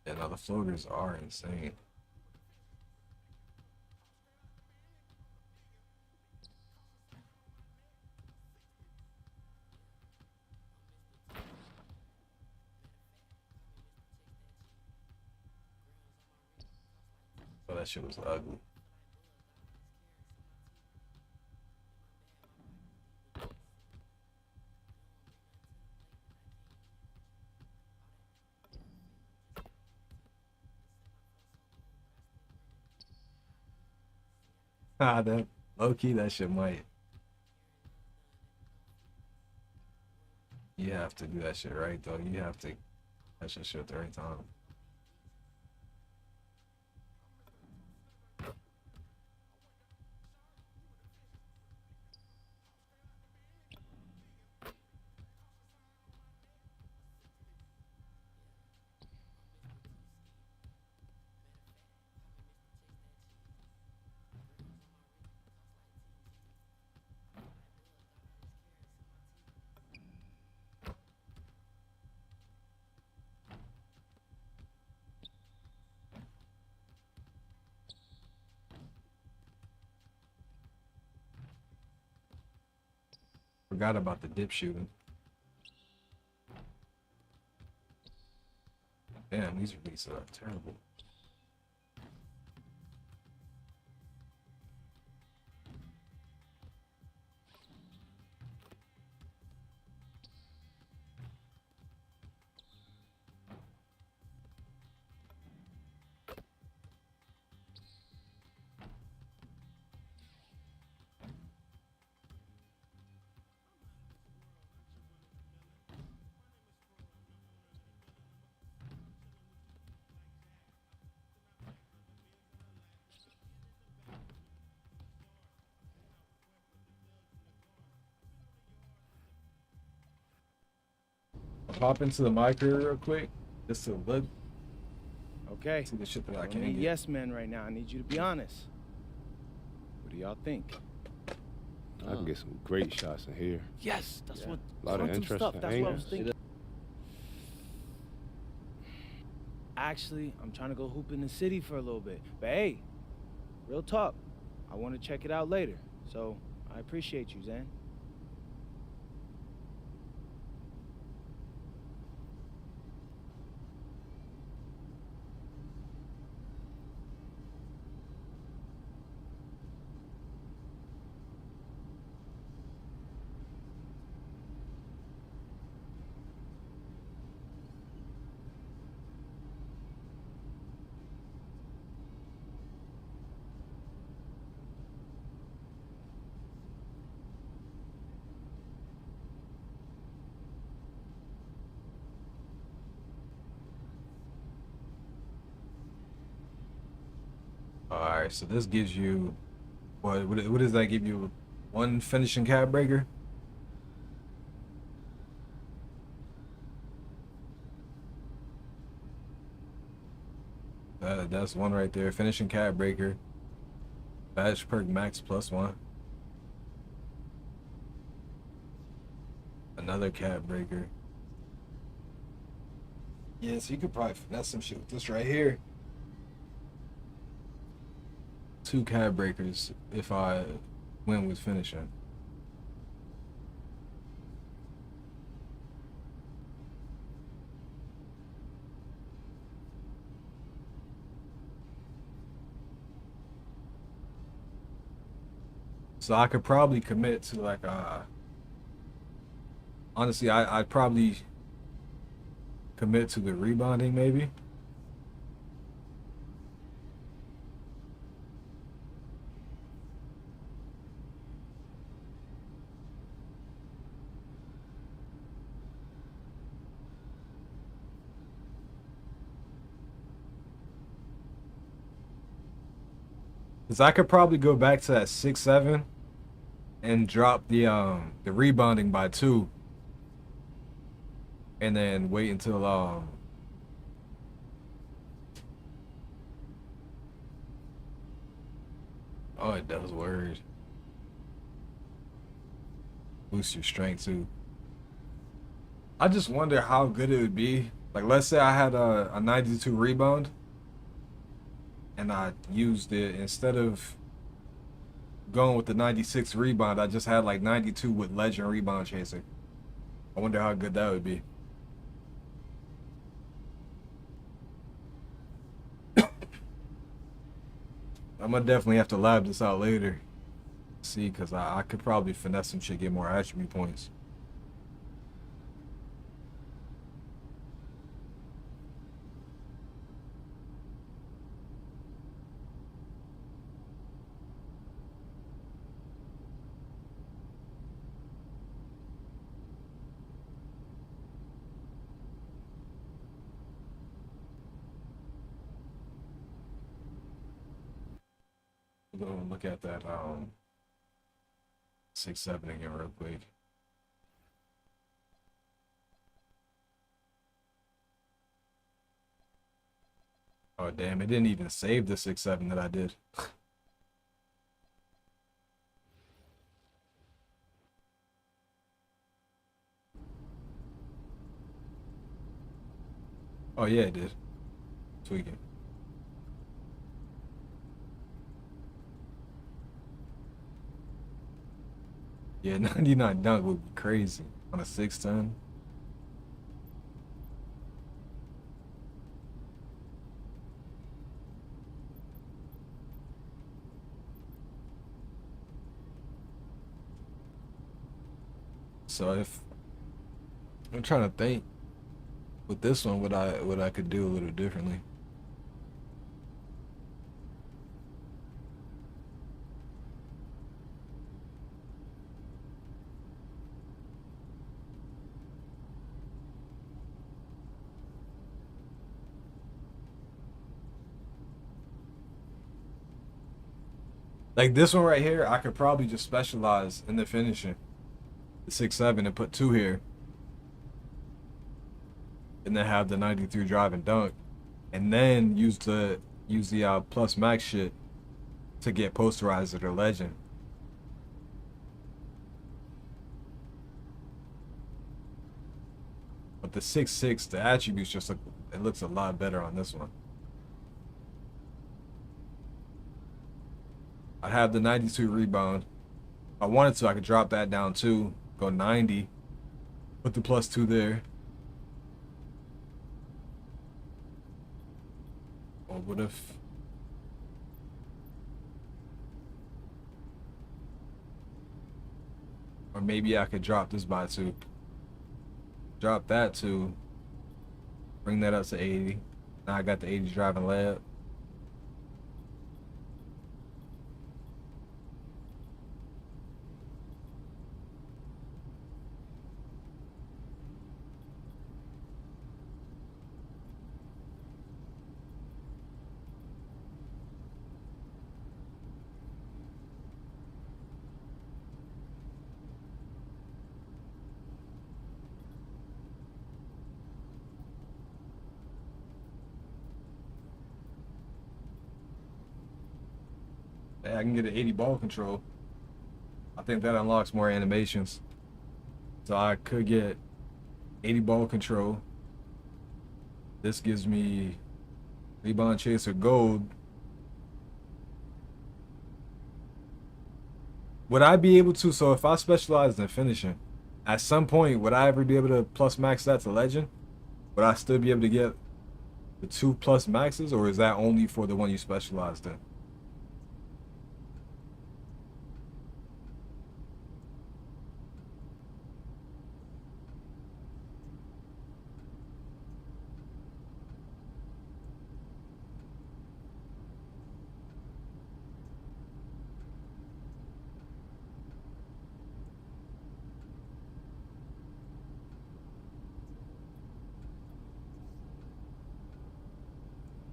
Speaker 1: Yeah, no, the floaters are insane. Oh, that shit was ugly. Ah, that low-key, that shit might. You have to do that shit right, though. You have to catch that shit at the right time. Forgot about the dip shooting. Damn, these releases are terrible. I'll pop into the micro real quick, just to look,
Speaker 2: Okay.
Speaker 1: see the shit that I
Speaker 2: don't
Speaker 1: can
Speaker 2: need
Speaker 1: get.
Speaker 2: yes men right now. I need you to be honest. What do y'all think?
Speaker 4: I can get some great shots in here.
Speaker 2: Yes, that's what.
Speaker 4: A lot of
Speaker 2: quantum
Speaker 4: interesting
Speaker 2: stuff. That's what I was
Speaker 4: angles.
Speaker 2: thinking. Actually, I'm trying to go hoop in the city for a little bit. But hey, real talk. I want to check it out later. So I appreciate you, Zan.
Speaker 1: All right, so this gives you what does that give you? One finishing cab breaker. That's one right there. Finishing cab breaker. Badge perk max +1. Another cab breaker. Yeah, so you could probably finesse some shit with this right here. 2 cab breakers if I went with finishing. So I could probably commit to like honestly I'd probably commit to the rebounding maybe. Cause I could probably go back to that 6'7" and drop the rebounding by 2, and then wait until Oh, it does word. Boost your strength too. I just wonder how good it would be. Like, let's say I had a 92 rebound and I used it instead of going with the 96 rebound, I just had like 92 with legend rebound chasing. I wonder how good that would be. I'm gonna definitely have to lab this out later. See, because I could probably finesse some shit, get more attribute points. We'll go look at that 6-7 again real quick. Oh damn, it didn't even save the 6-7 that I did. Oh yeah, it did. Tweaking. Yeah, 99 dunk would be crazy on a 6-10. So if I'm trying to think with this one, what I could do a little differently. Like this one right here, I could probably just specialize in the finishing, the 6-7, and put 2 here, and then have the 93 drive and dunk, and then use the plus max shit to get posterized or legend. But the 6-6, the attributes just look, it looks a lot better on this one. I have the 92 rebound. If I wanted to, I could drop that down too, go 90, put the +2 there. Or what if... Or maybe I could drop this by 2. Drop that to bring that up to 80. Now I got the 80 driving layup. Hey, I can get an 80 ball control. I think that unlocks more animations. So I could get 80 ball control. This gives me rebound chaser gold. Would I be able to, so if I specialized in finishing, at some point, would I ever be able to plus max that to legend? Would I still be able to get the 2 plus maxes, or is that only for the one you specialized in?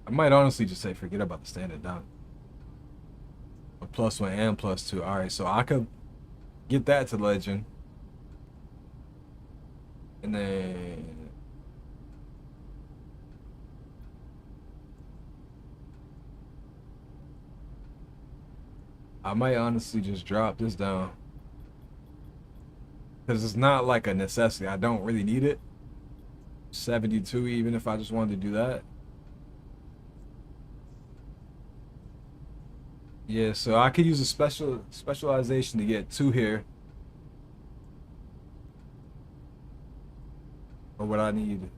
Speaker 1: I might honestly just say forget about the standard dunk. A +1 and +2. Alright, so I could get that to legend. And then I might honestly just drop this down. Because it's not like a necessity. I don't really need it. 72 even if I just wanted to do that. Yeah, so I could use a specialization to get 2 here. Or what I need.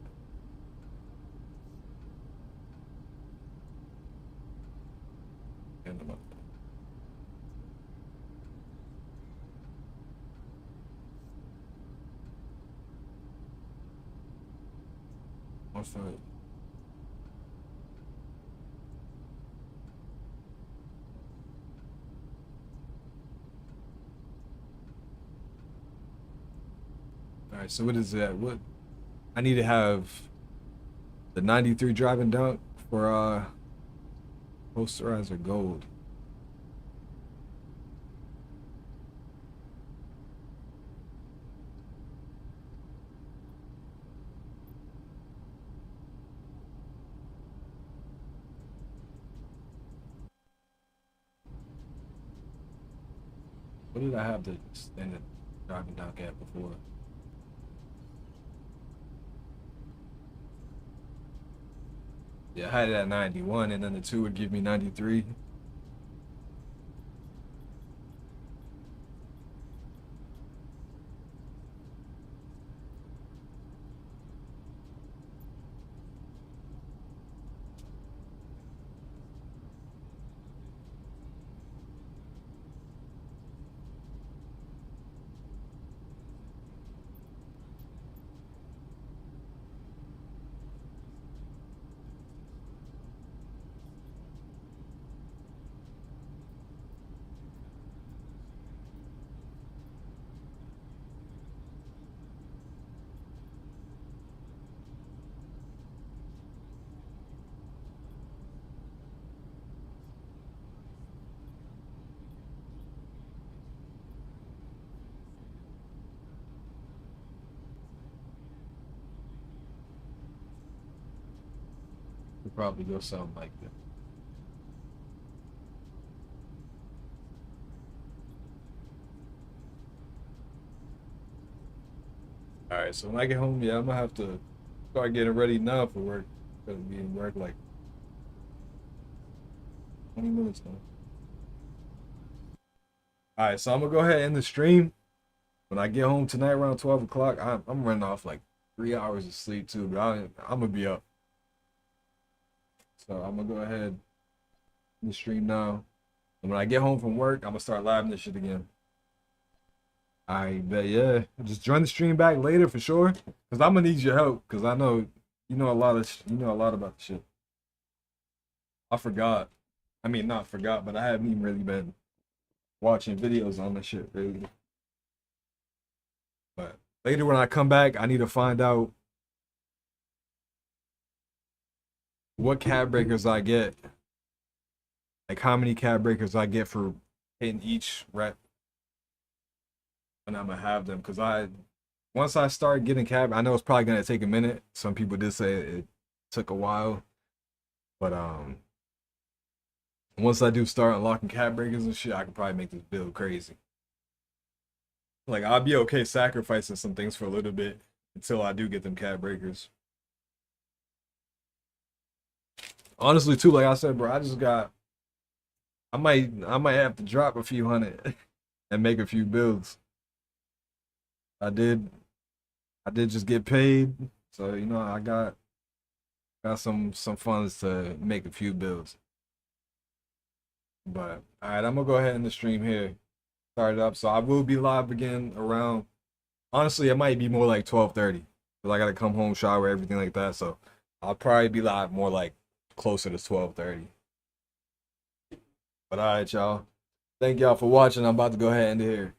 Speaker 1: What's that? All right, so what is that? What I need to have the 93 driving dunk for posterizer gold. What did I have the standard driving dunk at before? Yeah, I had it at 91, and then the 2 would give me 93. Could probably go something like that. All right, so when I get home, yeah, I'm gonna have to start getting ready now for work. Gonna be in work like 20 minutes now. All right, so I'm gonna go ahead and end the stream. When I get home tonight around 12 o'clock, I'm running off like 3 hours of sleep too, but I'm gonna be up. So I'm gonna go ahead and stream now. And when I get home from work, I'm gonna start live this shit again. I bet, yeah. Just join the stream back later for sure, cause I'm gonna need your help, cause I know you know a lot of you know a lot about the shit. I forgot. I mean, not forgot, but I haven't even really been watching videos on this shit really. But later when I come back, I need to find out what cab breakers I get. Like how many cab breakers I get for hitting each rep. And I'm gonna have them. Cause once I start getting cab, I know it's probably gonna take a minute. Some people did say it took a while. But once I do start unlocking cab breakers and shit, I can probably make this build crazy. Like I'll be okay sacrificing some things for a little bit until I do get them cab breakers. Honestly, too, like I said, bro, I might have to drop a few hundred and make a few builds. I did just get paid, so you know I got some funds to make a few builds. But all right, I'm gonna go ahead and the stream here. Start it up, so I will be live again around. Honestly, it might be more like 12:30 because I gotta come home, shower, everything like that. So I'll probably be live more like closer to 12:30. But all right, y'all. Thank y'all for watching. I'm about to go ahead and end it here.